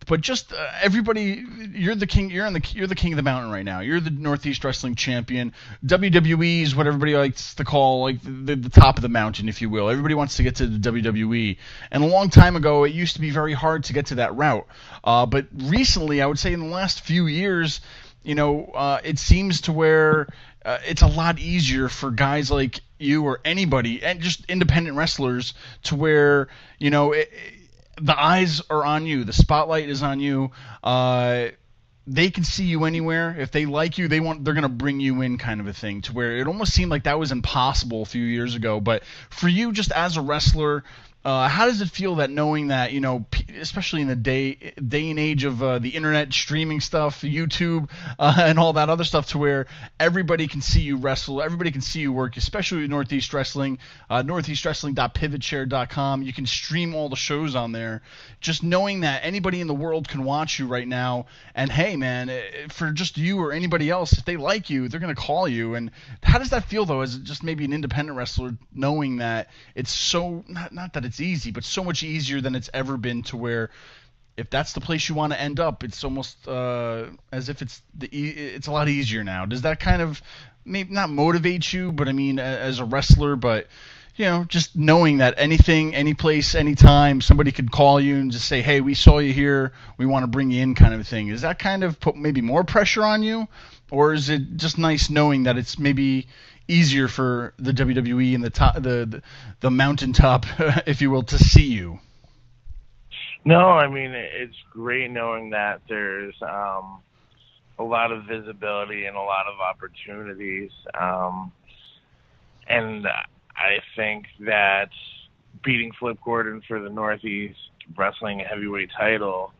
But just everybody, you're the king. You're the king of the mountain right now. You're the Northeast Wrestling Champion. WWE is what everybody likes to call like the top of the mountain, if you will. Everybody wants to get to the WWE. And a long time ago, it used to be very hard to get to that route. But recently, I would say in the last few years, it seems to where it's a lot easier for guys like you or anybody, and just independent wrestlers, to where the eyes are on you. The spotlight is on you. They can see you anywhere. If they like you, they're going to bring you in, kind of a thing, to where it almost seemed like that was impossible a few years ago. But for you, just as a wrestler, how does it feel that knowing that, especially in the day and age of the internet streaming stuff, YouTube, and all that other stuff, to where everybody can see you wrestle, everybody can see you work, especially with Northeast Wrestling, northeastwrestling.pivotshare.com. You can stream all the shows on there. Just knowing that anybody in the world can watch you right now, and hey, man, for just you or anybody else, if they like you, they're going to call you. And how does that feel, though, as just maybe an independent wrestler, knowing that it's so, not that it's easy, but so much easier than it's ever been, to where if that's the place you want to end up, it's almost as if it's a lot easier now. Does that kind of maybe not motivate you, but I mean, as a wrestler, but just knowing that anything, any place, anytime, somebody could call you and just say, hey, we saw you here, we want to bring you in, kind of a thing. Does that kind of put maybe more pressure on you, or is it just nice knowing that it's maybe easier for the WWE and the mountaintop, if you will, to see you? No, I mean, it's great knowing that there's a lot of visibility and a lot of opportunities. And I think that beating Flip Gordon for the Northeast Wrestling Heavyweight title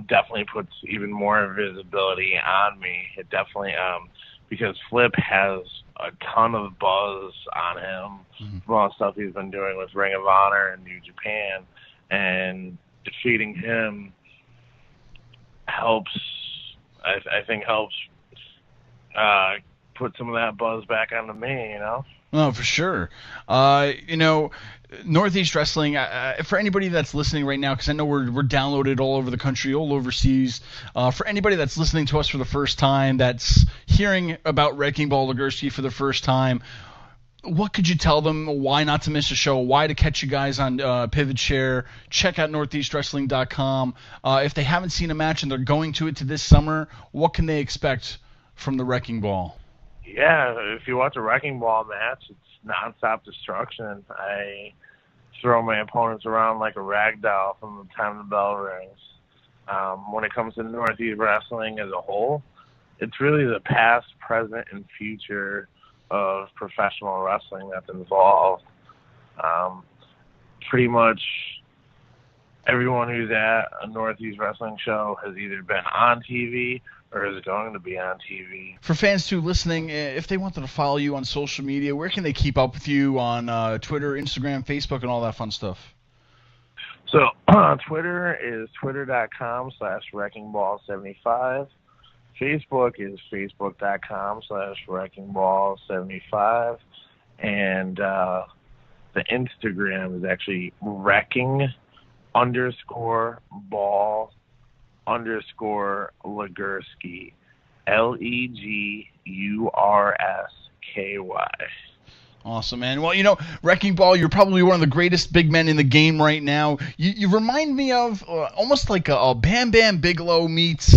definitely puts even more visibility on me. It definitely, because Flip has a ton of buzz on him from all the stuff he's been doing with Ring of Honor and New Japan, and defeating him helps put some of that buzz back onto me, Oh, for sure. Northeast Wrestling, for anybody that's listening right now, because I know we're downloaded all over the country, all overseas, for anybody that's listening to us for the first time, that's hearing about Wrecking Ball Legursky for the first time, what could you tell them? Why not to miss a show? Why to catch you guys on Pivot Share? Check out northeastwrestling.com. If they haven't seen a match and they're going to it this summer, what can they expect from the Wrecking Ball? Yeah, if you watch a Wrecking Ball match, it's nonstop destruction. I throw my opponents around like a rag doll from the time the bell rings. When it comes to Northeast Wrestling as a whole, it's really the past, present, and future of professional wrestling that's involved. Pretty much everyone who's at a Northeast Wrestling show has either been on TV or is going to be on TV. For fans too listening, if they wanted to follow you on social media, where can they keep up with you on Twitter, Instagram, Facebook, and all that fun stuff? So Twitter is twitter.com/wreckingball75. Facebook is facebook.com/wreckingball75. And the Instagram is actually wrecking_ball_Legursky. LEGURSKY. Awesome, man. Well, Wrecking Ball, you're probably one of the greatest big men in the game right now. You remind me of almost like a Bam Bam Bigelow meets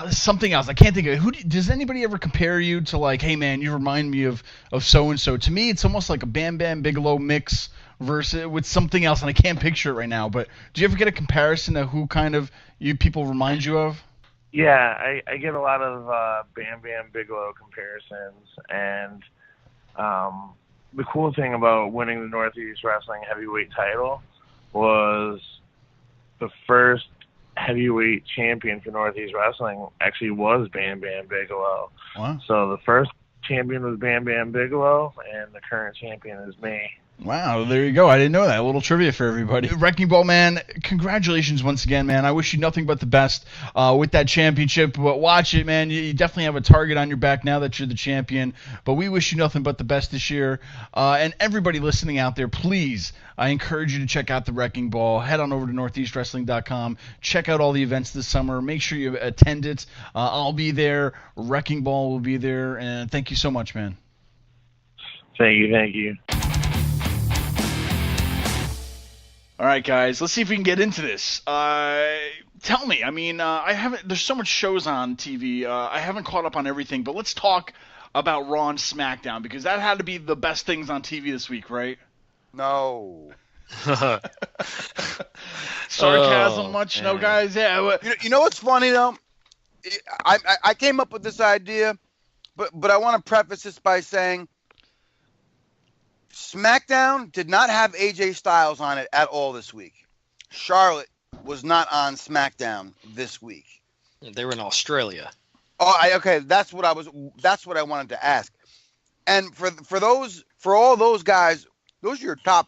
something else. I can't think of it. Does anybody ever compare you to, like, hey, man, you remind me of so-and-so? To me, it's almost like a Bam Bam Bigelow mix versus with something else, and I can't picture it right now. But do you ever get a comparison to who kind of you people remind you of? Yeah, I get a lot of Bam Bam Bigelow comparisons, and the cool thing about winning the Northeast Wrestling Heavyweight title was the first heavyweight champion for Northeast Wrestling actually was Bam Bam Bigelow. Wow. So the first champion was Bam Bam Bigelow, and the current champion is me. Wow, there you go. I didn't know that. A little trivia for everybody. Wrecking Ball, man, congratulations once again, man. I wish you nothing but the best with that championship. But watch it, man. You definitely have a target on your back now that you're the champion. But we wish you nothing but the best this year. And everybody listening out there, please, I encourage you to check out the Wrecking Ball. Head on over to northeastwrestling.com. Check out all the events this summer. Make sure you attend it. I'll be there. Wrecking Ball will be there. And thank you so much, man. Thank you. All right, guys, let's see if we can get into this. Tell me, I mean, I haven't. There's so much shows on TV. I haven't caught up on everything, but let's talk about Raw and SmackDown because that had to be the best things on TV this week, right? No. Sarcasm much? No, guys? Yeah. You know what's funny, though? I came up with this idea, but I want to preface this by saying SmackDown did not have AJ Styles on it at all this week. Charlotte was not on SmackDown this week. They were in Australia. Oh, okay. That's what I wanted to ask. And for all those guys, those are your top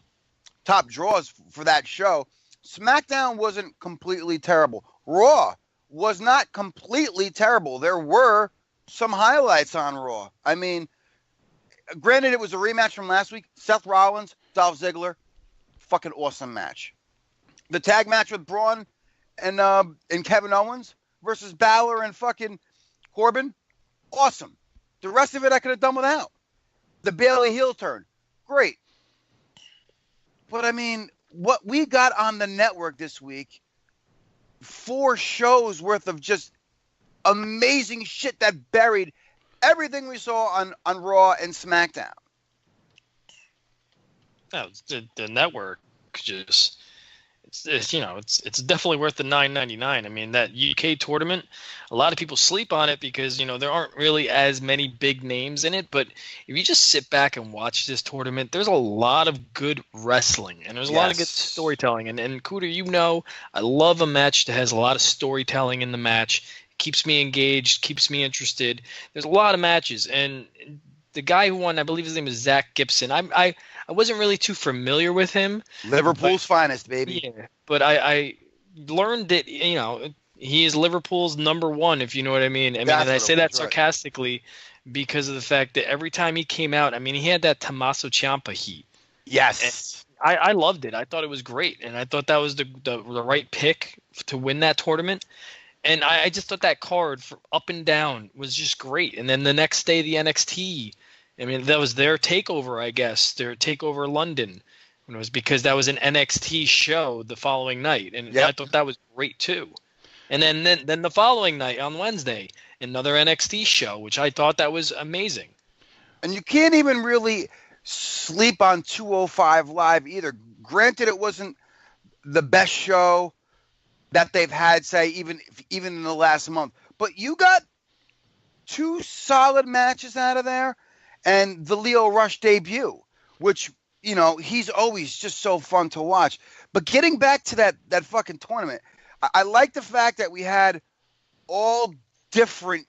draws for that show. SmackDown wasn't completely terrible. Raw was not completely terrible. There were some highlights on Raw. I mean, granted, it was a rematch from last week. Seth Rollins, Dolph Ziggler, fucking awesome match. The tag match with Braun and Kevin Owens versus Balor and fucking Corbin, awesome. The rest of it I could have done without. The Bayley heel turn, great. But I mean, what we got on the network this week, 4 shows worth of just amazing shit that buried everything we saw on Raw and SmackDown. No, the network just it's definitely worth the $9.99. I mean, that UK tournament, a lot of people sleep on it because there aren't really as many big names in it. But if you just sit back and watch this tournament, there's a lot of good wrestling and there's a lot of good storytelling. And Cooter, I love a match that has a lot of storytelling in the match. Keeps me engaged, keeps me interested. There's a lot of matches, and the guy who won, I believe his name is Zach Gibson. I wasn't really too familiar with him. Liverpool's finest, baby. Yeah, but I learned that he is Liverpool's number one, if you know what I mean. I mean, and I say that sarcastically because of the fact that every time he came out, I mean, he had that Tommaso Ciampa heat. Yes. And I loved it. I thought it was great, and I thought that was the right pick to win that tournament. And I just thought that card from up and down was just great. And then the next day, the NXT, I mean, that was their takeover, I guess, their takeover London. And it was because that was an NXT show the following night. And I thought that was great, too. And then the following night on Wednesday, another NXT show, which I thought that was amazing. And you can't even really sleep on 205 Live either. Granted, it wasn't the best show that they've had, say, even in the last month. But you got 2 solid matches out of there, and the Lio Rush debut, which, he's always just so fun to watch. But getting back to that fucking tournament, I like the fact that we had all different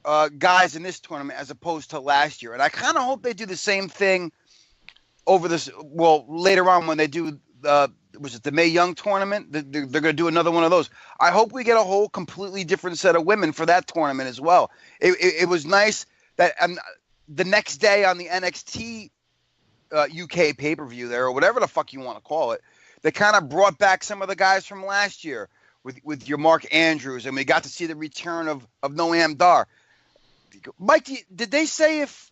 guys in this tournament as opposed to last year. And I kind of hope they do the same thing later on when they do was it the Mae Young tournament? They're going to do another one of those. I hope we get a whole completely different set of women for that tournament as well. It was nice that the next day on the NXT UK pay-per-view there, or whatever the fuck you want to call it, they kind of brought back some of the guys from last year with your Mark Andrews, and we got to see the return of Noam Dar. Mike, did they say if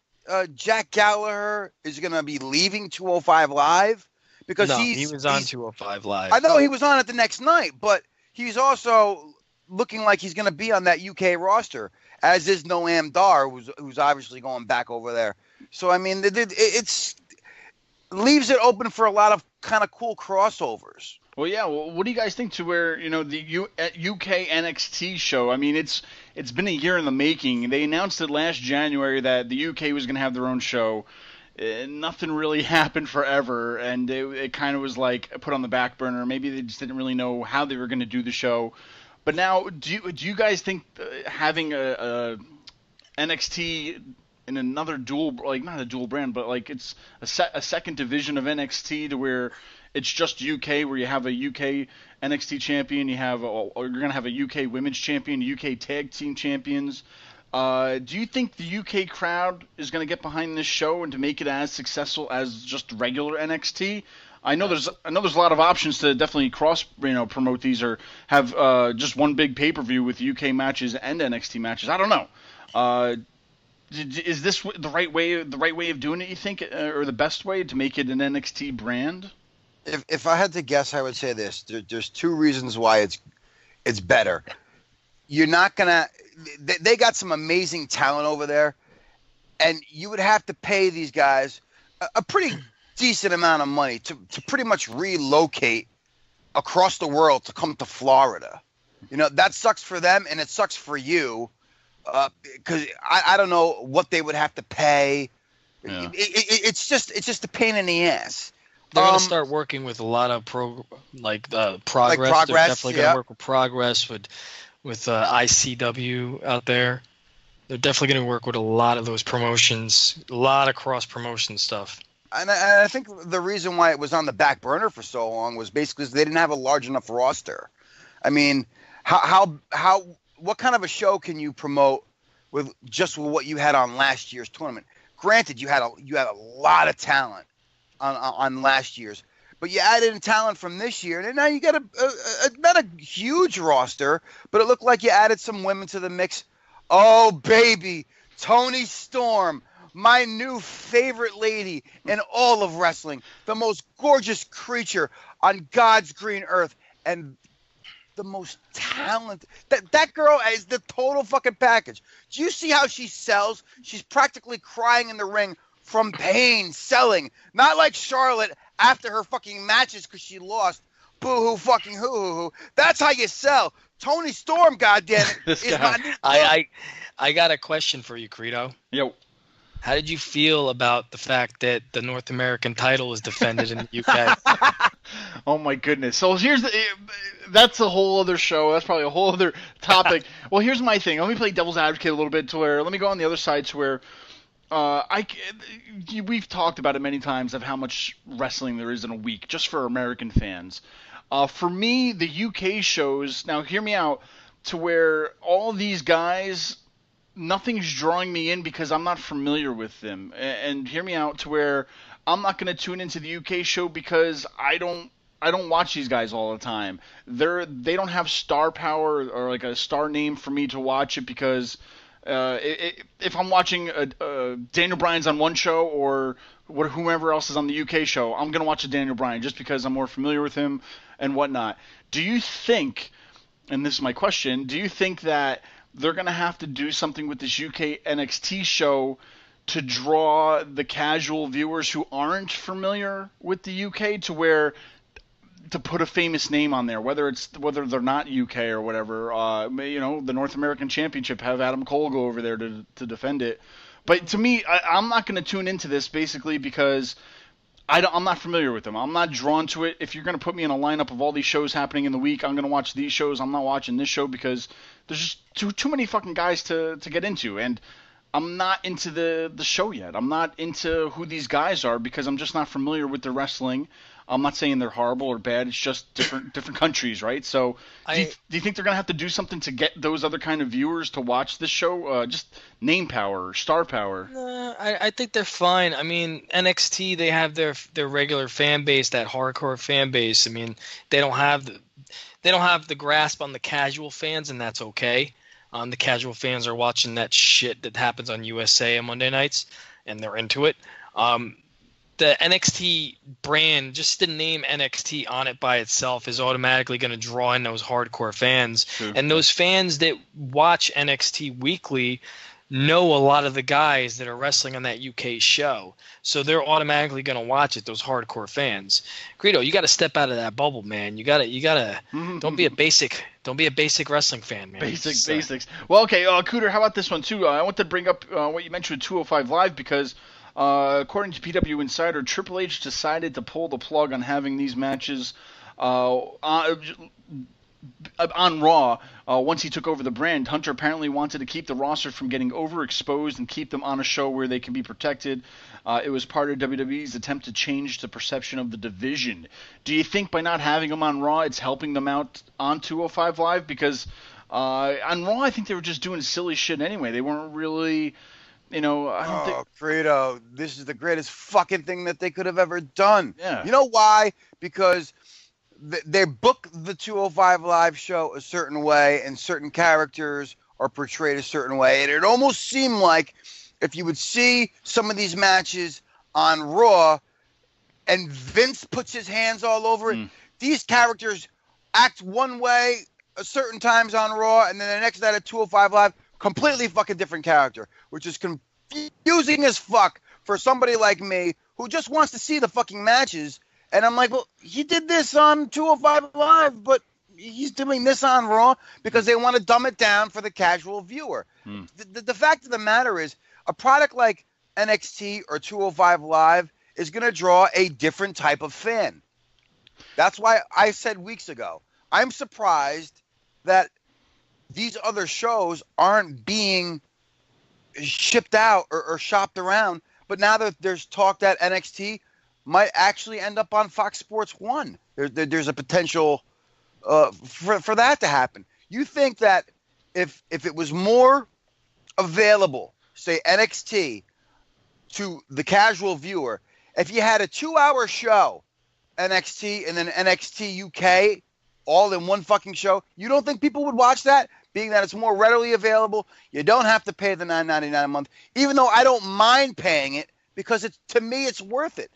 Jack Gallagher is going to be leaving 205 Live? Because he was on 205 Live. I know he was on it the next night, but he's also looking like he's going to be on that UK roster, as is Noam Dar, who's obviously going back over there. So, I mean, it leaves it open for a lot of kind of cool crossovers. Well, yeah. Well, what do you guys think to where the UK NXT show? I mean, it's been a year in the making. They announced it last January that the UK was going to have their own show. Nothing really happened forever, and it kind of was like put on the back burner. Maybe they just didn't really know how they were going to do the show. But now, do you guys think having a NXT in another not a dual brand, but like it's a second division of NXT to where it's just UK, where you have a UK NXT champion, or you're gonna have a UK women's champion, UK tag team champions. Do you think the UK crowd is gonna get behind this show and to make it as successful as just regular NXT? I know there's a lot of options to definitely cross promote these or have just one big pay-per-view with UK matches and NXT matches. I don't know. Is this the right way of doing it, you think, or the best way to make it an NXT brand? If I had to guess, I would say this. There's two reasons why it's better. You're not gonna. They got some amazing talent over there, and you would have to pay these guys a pretty decent amount of money to pretty much relocate across the world to come to Florida. That sucks for them and it sucks for you, because I don't know what they would have to pay. Yeah. It's just a pain in the ass. They're going to start working with a lot of Progress. Like They're Progress, definitely going to work with Progress, with ICW out there. They're definitely going to work with a lot of those promotions, a lot of cross-promotion stuff. And I think the reason why it was on the back burner for so long was basically because they didn't have a large enough roster. I mean, what kind of a show can you promote with just what you had on last year's tournament? Granted, you had a lot of talent on last year's, but you added in talent from this year, and now you got not a huge roster, but it looked like you added some women to the mix. Oh baby, Toni Storm, my new favorite lady in all of wrestling, the most gorgeous creature on God's green earth, and the most talented. That girl is the total fucking package. Do you see how she sells? She's practically crying in the ring from pain, selling. Not like Charlotte after her fucking matches because she lost. Boo-hoo fucking hoo-hoo-hoo. That's how you sell. Toni Storm, goddammit, this is guy. my new I got a question for you, Credo. Yo. How did you feel about the fact that the North American title is defended in the UK? Oh my goodness. So that's a whole other show. That's probably a whole other topic. Well, here's my thing. Let me play devil's advocate a little bit let me go on the other side to where we've talked about it many times of how much wrestling there is in a week just for American fans. For me, the UK shows, now hear me out, to where all these guys, nothing's drawing me in because I'm not familiar with them. And hear me out, to where I'm not going to tune into the UK show because I don't watch these guys all the time. They don't have star power or like a star name for me to watch it because if I'm watching Daniel Bryan's on one show or whomever else is on the UK show, I'm going to watch a Daniel Bryan just because I'm more familiar with him and whatnot. Do you think, and this is my question, do you think that they're going to have to do something with this UK NXT show to draw the casual viewers who aren't familiar with the UK to put a famous name on there, whether they're not UK or whatever, the North American Championship, have Adam Cole go over there to defend it. But to me, I'm not going to tune into this basically because I'm not familiar with them. I'm not drawn to it. If you're going to put me in a lineup of all these shows happening in the week, I'm going to watch these shows. I'm not watching this show because there's just too many fucking guys to get into, and I'm not into the show yet. I'm not into who these guys are because I'm just not familiar with their wrestling. I'm not saying they're horrible or bad. It's just different countries, right? So do you think they're going to have to do something to get those other kind of viewers to watch this show? Just name power or star power? I think they're fine. I mean, NXT, they have their regular fan base, that hardcore fan base. I mean, they don't have the grasp on the casual fans, and that's okay. The casual fans are watching that shit that happens on USA on Monday nights, and they're into it. The NXT brand, just the name NXT on it by itself, is automatically going to draw in those hardcore fans. True. And those fans that watch NXT weekly know a lot of the guys that are wrestling on that UK show. So they're automatically going to watch it, those hardcore fans. Greedo, you got to step out of that bubble, man. You got to don't be a basic wrestling fan, man. Basics. Well, okay, Cooter, how about this one too? I want to bring up what you mentioned with 205 Live because according to PW Insider, Triple H decided to pull the plug on having these matches on Raw, once he took over the brand, Hunter apparently wanted to keep the roster from getting overexposed and keep them on a show where they can be protected. It was part of WWE's attempt to change the perception of the division. Do you think by not having them on Raw, it's helping them out on 205 Live? Because on Raw, I think they were just doing silly shit anyway. They weren't really, I don't think... Credo, this is the greatest fucking thing that they could have ever done. Yeah. You know why? Because they book the 205 Live show a certain way, and certain characters are portrayed a certain way. And it almost seemed like if you would see some of these matches on Raw and Vince puts his hands all over it, these characters act one way a certain times on Raw, and then the next night at 205 Live, completely fucking different character, which is confusing as fuck for somebody like me who just wants to see the fucking matches. And I'm like, well, he did this on 205 Live, but he's doing this on Raw because they want to dumb it down for the casual viewer. The fact of the matter is, a product like NXT or 205 Live is going to draw a different type of fan. That's why I said weeks ago, I'm surprised that these other shows aren't being shipped out or shopped around. But now that there's talk that NXT might actually end up on Fox Sports 1. There's a potential for that to happen. You think that if it was more available, say NXT, to the casual viewer, if you had a 2-hour show, NXT and then NXT UK, all in one fucking show, you don't think people would watch that? Being that it's more readily available, you don't have to pay the $9.99 a month, even though I don't mind paying it because to me it's worth it.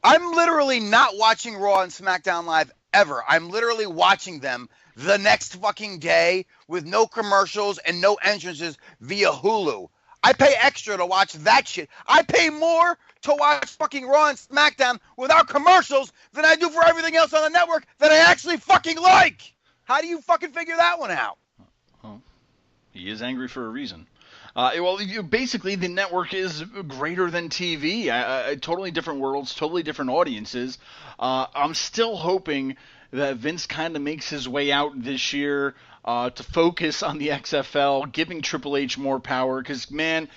I'm literally not watching Raw and SmackDown Live ever. I'm literally watching them the next fucking day with no commercials and no entrances via Hulu. I pay extra to watch that shit. I pay more to watch fucking Raw and SmackDown without commercials than I do for everything else on the network that I actually fucking like. How do you fucking figure that one out? Well, he is angry for a reason. Basically, the network is greater than TV. Totally different worlds, totally different audiences. I'm still hoping that Vince kind of makes his way out this year to focus on the XFL, giving Triple H more power. Because, man,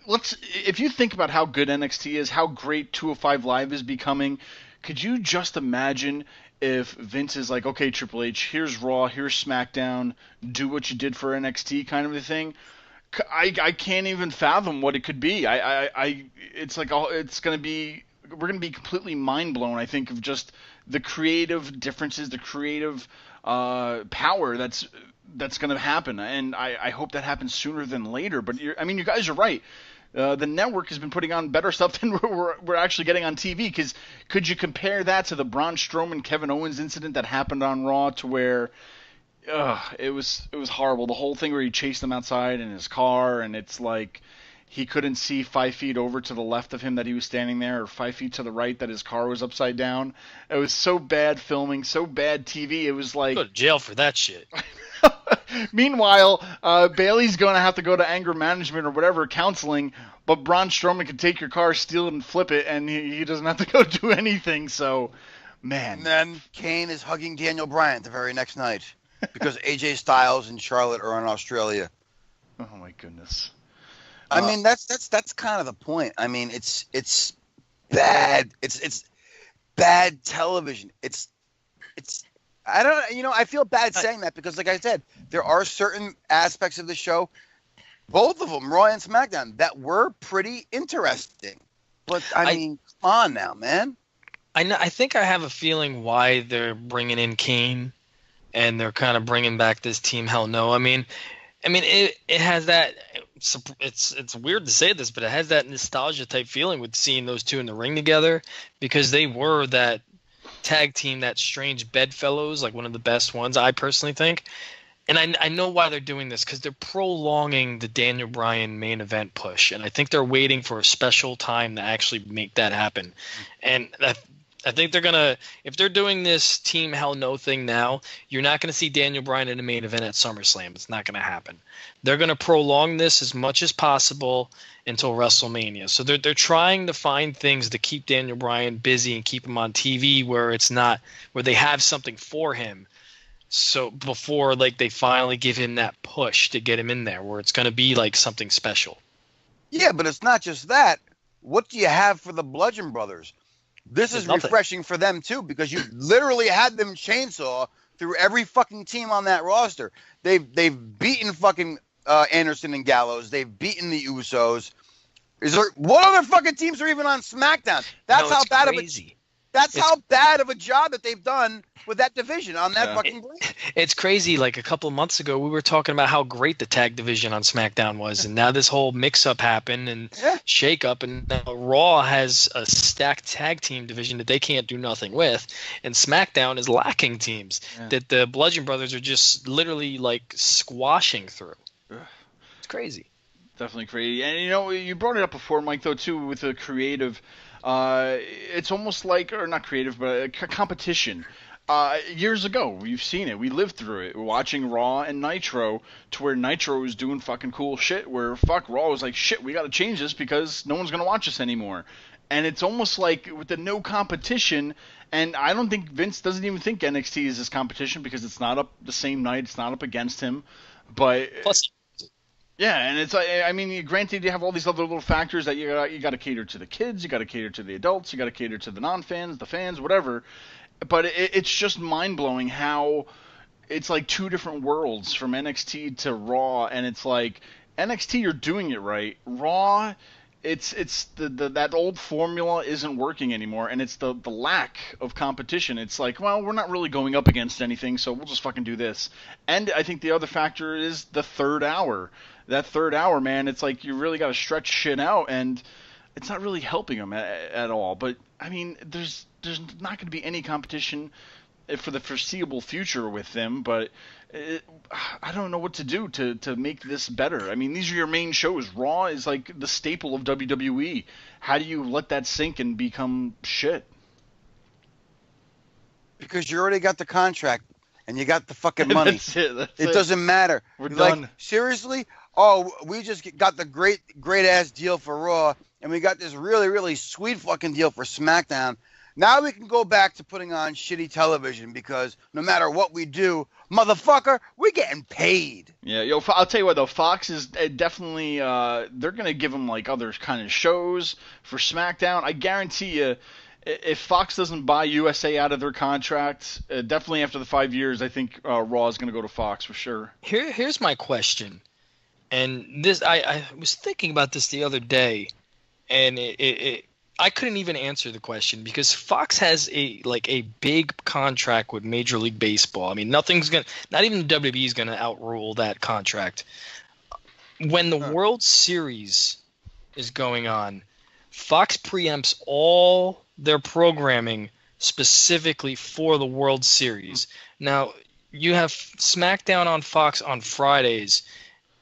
if you think about how good NXT is, how great 205 Live is becoming, could you just imagine if Vince is like, okay, Triple H, here's Raw, here's SmackDown, do what you did for NXT kind of a thing? I can't even fathom what it could be. It's like we're gonna be completely mind blown. I think of just the creative differences, the creative power that's gonna happen, and I hope that happens sooner than later. But you guys are right. The network has been putting on better stuff than we're actually getting on TV. Because could you compare that to the Braun Strowman Kevin Owens incident that happened on Raw, to where it was horrible. The whole thing where he chased them outside in his car, and it's like he couldn't see 5 feet over to the left of him that he was standing there, or 5 feet to the right that his car was upside down. It was so bad filming, so bad TV. It was like, go to jail for that shit. Meanwhile, Bailey's going to have to go to anger management or whatever, counseling, but Braun Strowman can take your car, steal it, and flip it, and he doesn't have to go do anything. So, man. And then Kane is hugging Daniel Bryan the very next night because AJ Styles and Charlotte are in Australia. Oh my goodness. I mean, that's kind of the point. I mean, it's bad. It's bad television. It's I feel bad saying that because, like I said, there are certain aspects of the show, both of them, Raw and SmackDown, that were pretty interesting. But I mean, come on now, man. I think I have a feeling why they're bringing in Kane, and they're kind of bringing back this Team Hell No. I mean, it has that. It's weird to say this, but it has that nostalgia type feeling with seeing those two in the ring together, because they were that tag team, that strange bedfellows, like one of the best ones, I personally think. And I know why they're doing this, because they're prolonging the Daniel Bryan main event push, and I think they're waiting for a special time to actually make that happen. And I think they're gonna, if they're doing this Team Hell No thing now, you're not gonna see Daniel Bryan in the main event at SummerSlam. It's not gonna happen. They're gonna prolong this as much as possible until WrestleMania. So they're trying to find things to keep Daniel Bryan busy and keep him on TV where it's not, where they have something for him. So before like they finally give him that push to get him in there, where it's going to be like something special. Yeah, but it's not just that. What do you have for the Bludgeon Brothers? This is Nothing. refreshing for them too, because you literally had them chainsaw through every fucking team on that roster. They've beaten fucking Anderson and Gallows. They've beaten the Usos. What other fucking teams are even on SmackDown? That's No, how it's bad crazy. how bad of a job that they've done with that division on that fucking brand. It's crazy. Like a couple of months ago, we were talking about how great the tag division on SmackDown was, and now this whole mix-up happened and shake-up, and now Raw has a stacked tag team division that they can't do nothing with, and SmackDown is lacking teams that the Bludgeon Brothers are just literally like squashing through. It's crazy. Definitely crazy. And you brought it up before, Mike, though, too, with the creative. It's almost like, or not creative, but a competition. Years ago, we've seen it. We lived through it. We're watching Raw and Nitro, to where Nitro was doing fucking cool shit, where Raw was like, shit, we got to change this because no one's going to watch us anymore. And it's almost like with the no competition, and I don't think Vince doesn't even think NXT is this competition because it's not up the same night, it's not up against him. But Plus, yeah, and it's like, I mean, granted, you have all these other little factors that you got to cater to the kids, you got to cater to the adults, you got to cater to the non-fans, the fans, whatever. But it's just mind-blowing how it's like two different worlds from NXT to Raw, and it's like NXT, you're doing it right. Raw, it's that old formula isn't working anymore, and it's the lack of competition. It's like, well, we're not really going up against anything, so we'll just fucking do this. And I think the other factor is the third hour. That third hour, man, it's like you really got to stretch shit out, and it's not really helping them at all. But I mean, there's not going to be any competition for the foreseeable future with them. But I don't know what to do to make this better. I mean, these are your main shows. Raw is like the staple of WWE. How do you let that sink and become shit? Because you already got the contract and you got the fucking money. That's it. It doesn't matter. We're like, done. Seriously? Oh, we just got the great ass deal for Raw, and we got this really, really sweet fucking deal for SmackDown. Now we can go back to putting on shitty television because no matter what we do, motherfucker, we're getting paid. Yeah, I'll tell you what though, Fox is definitely they're gonna give them like other kind of shows for SmackDown. I guarantee you, if Fox doesn't buy USA out of their contract, definitely after the 5 years, I think Raw is gonna go to Fox for sure. Here's my question, and this I was thinking about this the other day, and I couldn't even answer the question because Fox has a big contract with Major League Baseball. I mean, not even the WWE is gonna outrule that contract. When the World Series is going on, Fox preempts all their programming specifically for the World Series. Now, you have SmackDown on Fox on Fridays.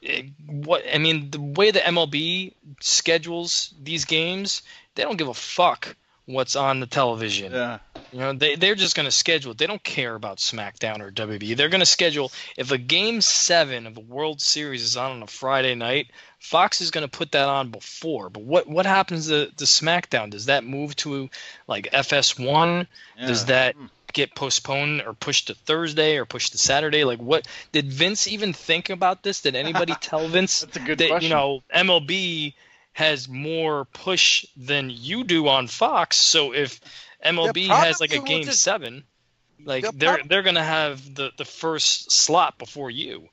The way the MLB schedules these games, they don't give a fuck what's on the television. Yeah. They're just going to schedule it. They don't care about SmackDown or WWE. They're going to schedule, if a Game 7 of the World Series is on a Friday night, Fox is going to put that on before. But what happens to SmackDown? Does that move to like FS1? Yeah. Does that get postponed or pushed to Thursday or pushed to Saturday? Like, what did Vince even think about this? Did anybody tell Vince That's a good that question. MLB has more push than you do on Fox? So if MLB has like a Game 7, like they're gonna have the first slot before you.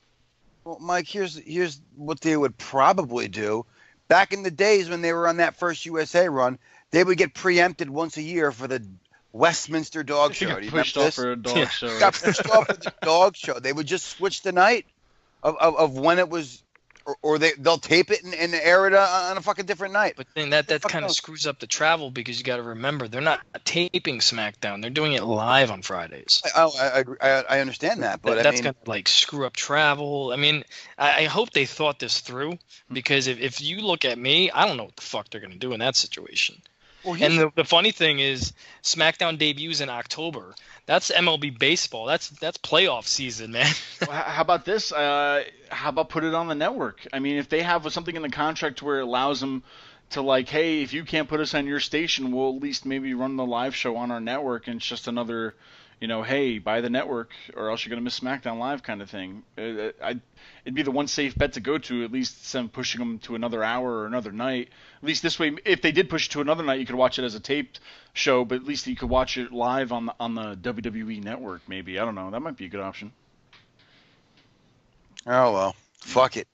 Well, Mike, here's what they would probably do. Back in the days when they were on that first USA run, they would get preempted once a year for the Westminster Dog Show. Got Do you pushed remember off this? for a dog show. Got pushed off for the dog show. They would just switch the night of when it was, or they'll tape it and air it on a fucking different night. But then that kind of screws up the travel because you got to remember they're not taping SmackDown; they're doing it live on Fridays. I understand that, but that's gonna like screw up travel. I mean, I hope they thought this through because if you look at me, I don't know what the fuck they're gonna do in that situation. Well, and the funny thing is, SmackDown debuts in October. That's MLB baseball. That's playoff season, man. Well, how about this? How about put it on the network? I mean, if they have something in the contract where it allows them to like, hey, if you can't put us on your station, we'll at least maybe run the live show on our network, and it's just another, hey, buy the network or else you're going to miss SmackDown Live kind of thing. It'd be the one safe bet to go to, at least instead of pushing them to another hour or another night. At least this way, if they did push it to another night, you could watch it as a taped show, but at least you could watch it live on the WWE Network, maybe. I don't know. That might be a good option. Oh, well. Fuck it.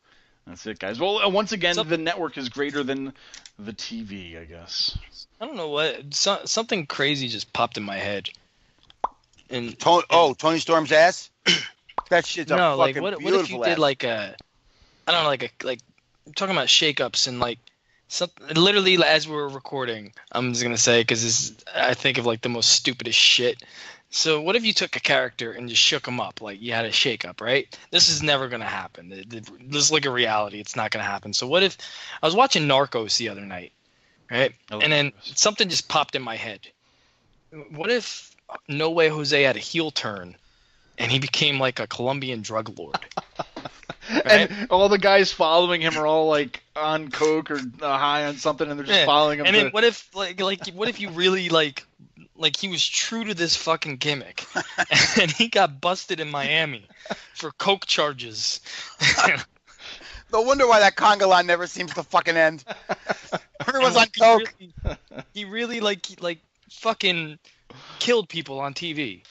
That's it, guys. Well, once again, the network is greater than the TV, I guess. I don't know what. Something crazy just popped in my head. And Tony Storm's ass? That shit's a no, fucking what beautiful if you ass. did like a, I don't know, like I'm talking about shakeups and like something. Literally, as we were recording, I'm just gonna say because I think of like the most stupidest shit. So what if you took a character and just shook him up, like you had a shakeup, right? This is never gonna happen. This is like a reality. It's not gonna happen. So what if I was watching Narcos the other night, right? And then something just popped in my head. What if No Way Jose had a heel turn? And he became like a Colombian drug lord. Right? And all the guys following him are all like on coke or high on something, and they're just following him. And then what if what if you really like he was true to this fucking gimmick, and he got busted in Miami for coke charges? No wonder why that conga line never seems to fucking end. Everyone's on coke. He really like fucking killed people on TV.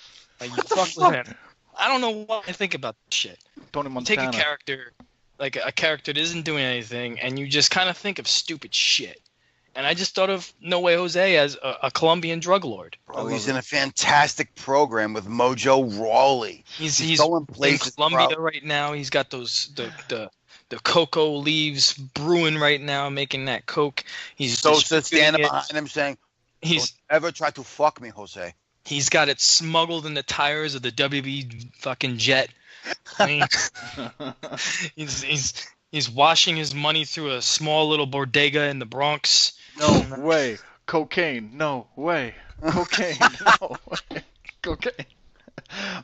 Like you fuck with him. I don't know what I think about this shit. Tony Montana. Take a character, like a character that isn't doing anything, and you just kind of think of stupid shit. And I just thought of No Way Jose as a Colombian drug lord. Bro, he's in a fantastic program with Mojo Rawley. He's going places, in Colombia bro. right now. He's got the cocoa leaves brewing right now, making that coke. He's Sosa distributing standing it. behind him saying, He's "Don't ever try to fuck me, Jose." He's got it smuggled in the tires of the WB fucking jet. I mean, he's washing his money through a small little bodega in the Bronx. No way. Cocaine. No way. Cocaine. No way. Cocaine.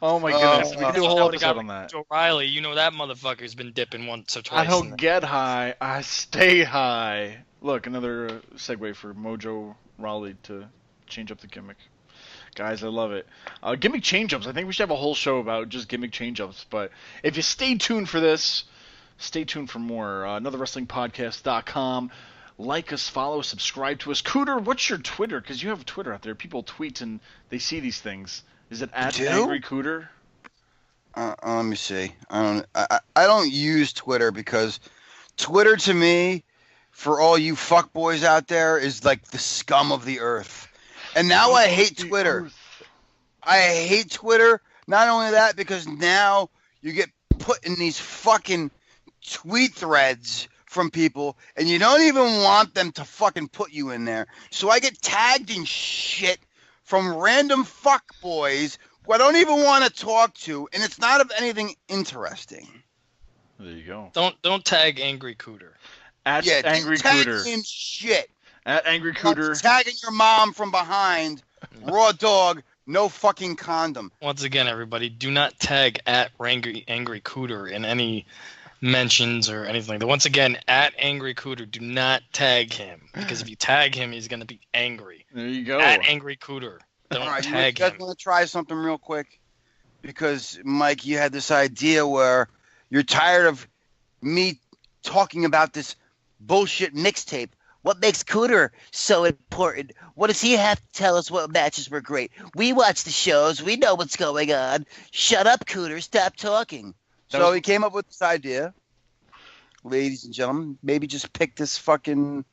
Oh my goodness. We can do a whole episode on that. O'Reilly, you know that motherfucker's been dipping once or twice. I don't get high. I stay high. Look, another segue for Mojo Rawley to change up the gimmick. Guys, I love it. Gimmick change-ups. I think we should have a whole show about just gimmick change-ups. But if you stay tuned for this, stay tuned for more. AnotherWrestlingPodcast.com. Like us, follow, subscribe to us. Cooter, what's your Twitter? Because you have Twitter out there. People tweet and they see these things. Is it at Angry Cooter? Let me see. I don't use Twitter because Twitter to me, for all you fuckboys out there, is like the scum of the earth. And now I hate Twitter. I hate Twitter. Not only that, because now you get put in these fucking tweet threads from people, and you don't even want them to fucking put you in there. So I get tagged in shit from random fuckboys who I don't even want to talk to, and it's not of anything interesting. There you go. Don't tag Angry Cooter. At Angry tag Cooter. In shit. At Angry Cooter. Tagging your mom from behind. Raw dog. No fucking condom. Once again, everybody, do not tag at Angry Cooter in any mentions or anything like that. Once again, at Angry Cooter, do not tag him, because if you tag him, he's gonna be angry. There you go. At Angry Cooter, don't All right, tag you guys him. want to try something real quick? Because Mike, you had this idea where you're tired of me talking about this bullshit mixtape. What makes Cooter so important? What does he have to tell us what matches were great? We watch the shows. We know what's going on. Shut up, Cooter. Stop talking. So he came up with this idea. Ladies and gentlemen, maybe just pick this fucking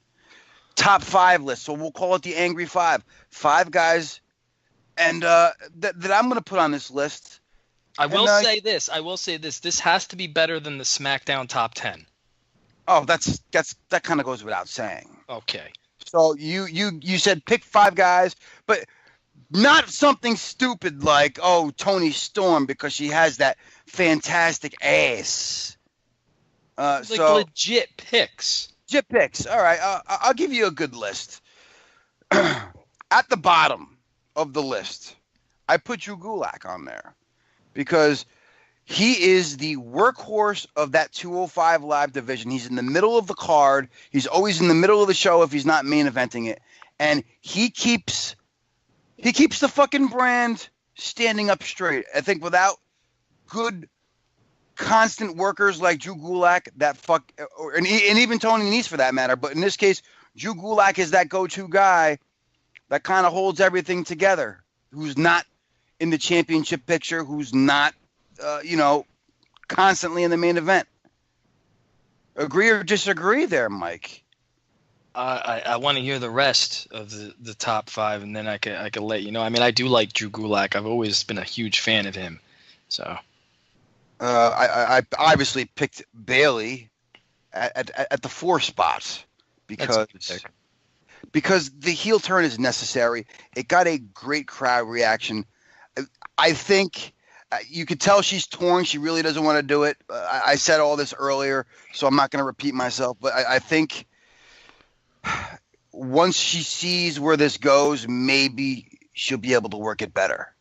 top 5 list. So we'll call it the Angry 5. 5 guys and that I'm going to put on this list. I will say this. This has to be better than the SmackDown top 10. Oh, that kind of goes without saying. Okay. So you said pick 5 guys, but not something stupid like, oh, Toni Storm because she has that fantastic ass. Like legit picks. Legit picks. All right, I'll give you a good list. At the bottom of the list, I put Drew Gulak on there because he is the workhorse of that 205 Live division. He's in the middle of the card. He's always in the middle of the show if he's not main eventing it. And he keeps the fucking brand standing up straight. I think without good, constant workers like Drew Gulak, and even Tony Nese for that matter, but in this case, Drew Gulak is that go-to guy that kind of holds everything together, who's not in the championship picture, who's not, constantly in the main event. Agree or disagree there, Mike? I want to hear the rest of the top 5, and then I could let you know. I mean, I do like Drew Gulak. I've always been a huge fan of him. So, I obviously picked Bailey at the 4 spot because the heel turn is necessary. It got a great crowd reaction. I think you could tell she's torn. She really doesn't want to do it. I said all this earlier, so I'm not going to repeat myself. But I think once she sees where this goes, maybe she'll be able to work it better.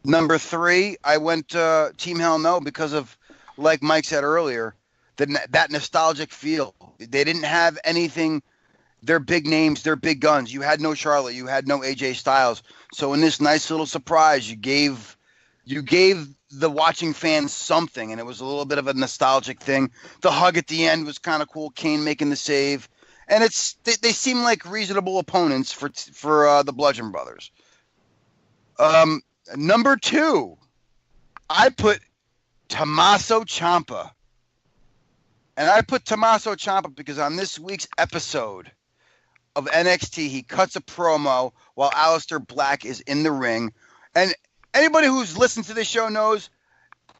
Number 3, I went Team Hell No because of, like Mike said earlier, that nostalgic feel. They didn't have anything. They're big names. They're big guns. You had no Charlotte. You had no AJ Styles. So in this nice little surprise, you gave the watching fans something, and it was a little bit of a nostalgic thing. The hug at the end was kind of cool. Kane making the save, and they seem like reasonable opponents for the Bludgeon Brothers. Number 2, I put Tommaso Ciampa, and I put Tommaso Ciampa because on this week's episode of NXT, he cuts a promo while Aleister Black is in the ring, and anybody who's listened to this show knows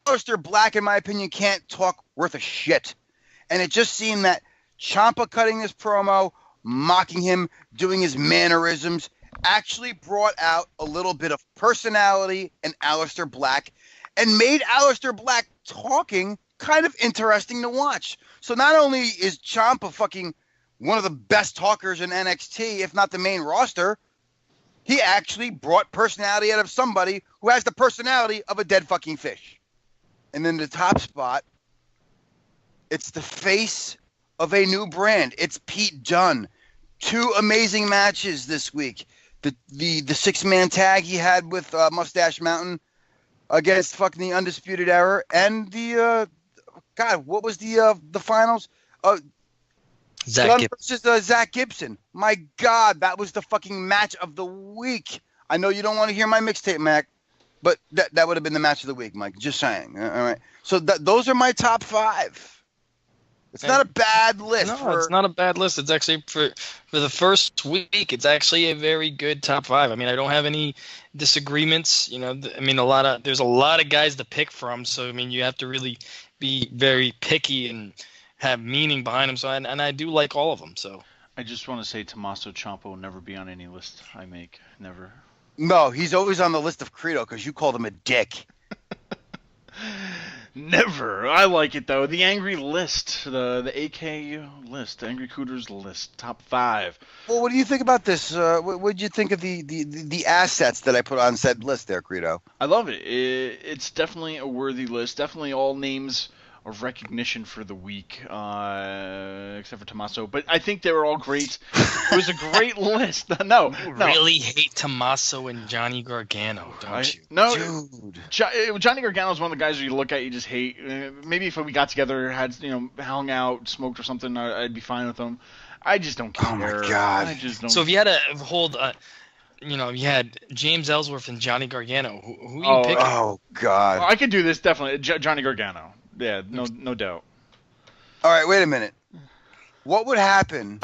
Aleister Black, in my opinion, can't talk worth a shit. And it just seemed that Ciampa cutting this promo, mocking him, doing his mannerisms, actually brought out a little bit of personality in Aleister Black and made Aleister Black talking kind of interesting to watch. So not only is Ciampa fucking one of the best talkers in NXT, if not the main roster, he actually brought personality out of somebody who has the personality of a dead fucking fish. And then the top spot, it's the face of a new brand. It's Pete Dunne. 2 amazing matches this week. The 6-man tag he had with Mustache Mountain against fucking the Undisputed Era, and the what was the finals? Zach versus Zach Gibson. My God, that was the fucking match of the week. I know you don't want to hear my mixtape, Mac, but that would have been the match of the week, Mike. Just saying. All right. So those are my top 5. It's not a bad list. No, it's not a bad list. It's actually for the first week. It's actually a very good top 5. I mean, I don't have any disagreements. You know, I mean, there's a lot of guys to pick from. So I mean, you have to really be very picky and have meaning behind them. So and I do like all of them. So I just want to say Tommaso Ciampa will never be on any list I make. Never. No, he's always on the list of Credo because you called him a dick. Never. I like it though. The Angry List, the AK list, Angry Cooters list, top 5. Well, what do you think about this? What did you think of the assets that I put on said list there, Credo? I love it. It's definitely a worthy list. Definitely all names of recognition for the week, except for Tommaso. But I think they were all great. It was a great list. No. Really hate Tommaso and Johnny Gargano, don't you? No, dude. Johnny Gargano is one of the guys who you look at, you just hate. Maybe if we got together, had hung out, smoked or something, I'd be fine with him. I just don't care. Oh my God. I just don't. So if you had to hold, you had James Ellsworth and Johnny Gargano, who are you picking? Oh God. I could do this definitely. Johnny Gargano. Yeah, no doubt. All right, wait a minute. What would happen?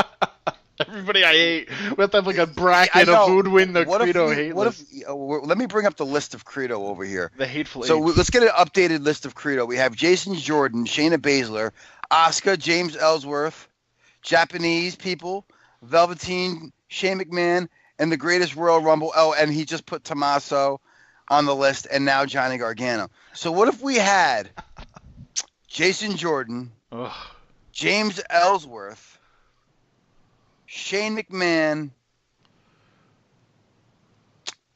Everybody I hate. We have to have like a bracket of who would win the Credo hate list. Let me bring up the list of Credo over here. The hateful So eight. let's get an updated list of Credo. We have Jason Jordan, Shayna Baszler, Asuka, James Ellsworth, Japanese people, Velveteen, Shane McMahon, and the Greatest Royal Rumble. Oh, and he just put Tommaso on the list, and now Johnny Gargano. So what if we had Jason Jordan, James Ellsworth, Shane McMahon,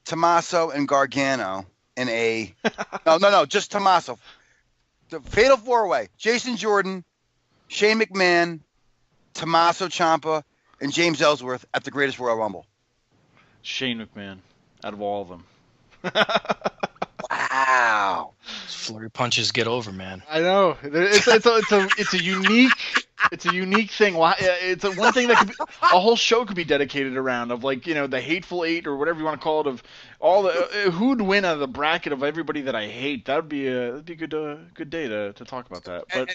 Tommaso, and Gargano in a no, just Tommaso. The Fatal 4-Way: Jason Jordan, Shane McMahon, Tommaso Ciampa, and James Ellsworth at the Greatest Royal Rumble. Shane McMahon, out of all of them. Wow. Flurry punches get over, man. I know. It's a unique thing. It's one thing that could be, a whole show could be dedicated around of, like, the Hateful Eight or whatever you want to call it, of all the who'd win out of the bracket of everybody that I hate. That'd be a good day to talk about that. But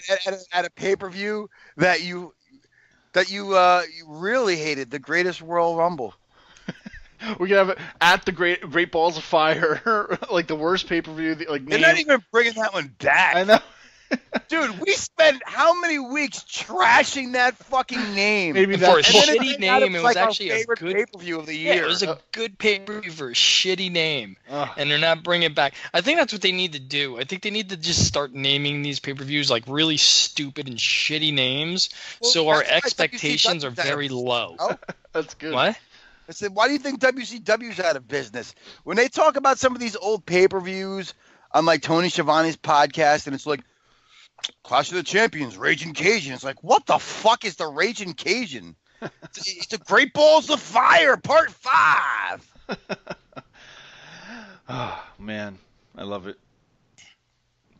At a pay-per-view that you really hated, the Greatest Royal Rumble. we could have it at the Great Balls of Fire, like the worst pay-per-view. They're not even bringing that one back. I know. Dude, we spent how many weeks trashing that fucking name? For a shitty name, it was like actually our a favorite good pay-per-view of the year. Yeah, it was a good pay-per-view for a shitty name, Ugh. and they're not bringing it back. I think that's what they need to do. I think they need to just start naming these pay-per-views like really stupid and shitty names, so our expectations are very low. Oh, That's good. What? I said, why do you think WCW's out of business? When they talk about some of these old pay-per-views on like Tony Schiavone's podcast, and it's like Clash of the Champions, Raging Cajun. It's like, what the fuck is the Raging Cajun? It's a Great Balls of Fire, Part 5. Oh, man. I love it.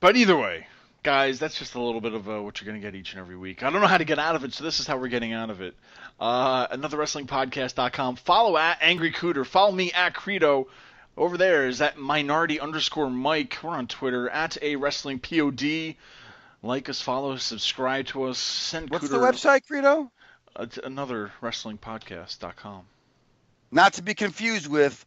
But either way, guys, that's just a little bit of what you're going to get each and every week. I don't know how to get out of it, so this is how we're getting out of it. AnotherWrestlingPodcast.com. Follow at Angry Cooter. Follow me at Credo. Over there is at Minority_Mike. We're on Twitter at AWrestlingPod. Like us, follow us, subscribe to us. Send What's Cooter, the website, Credo? AnotherWrestlingPodcast.com. Not to be confused with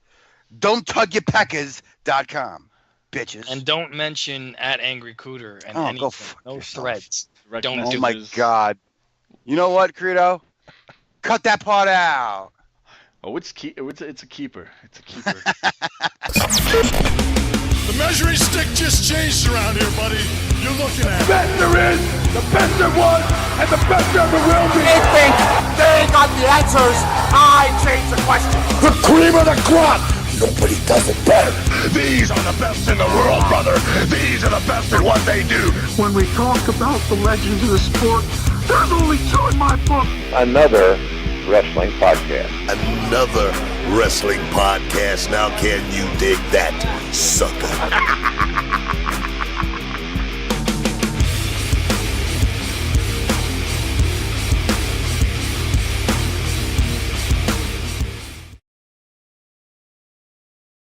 don'ttugyourpeckers.com, bitches. And don't mention at Angry Cooter and Oh, go anything. fuck No yourself. threads. Direct Don't Oh do my it. God. You know what, Credo? Cut that part out. Oh, it's a keeper. It's a keeper. The measuring stick just changed around here, buddy. You're looking at best there is, the best there was, and the best there ever will be. They think they got the answers. I change the question. The cream of the crop. Nobody does it better. These are the best in the world, brother. These are the best at what they do. When we talk about the legends of the sport, there's only two in my book. Another wrestling podcast. Another wrestling podcast. Now can you dig that, sucker?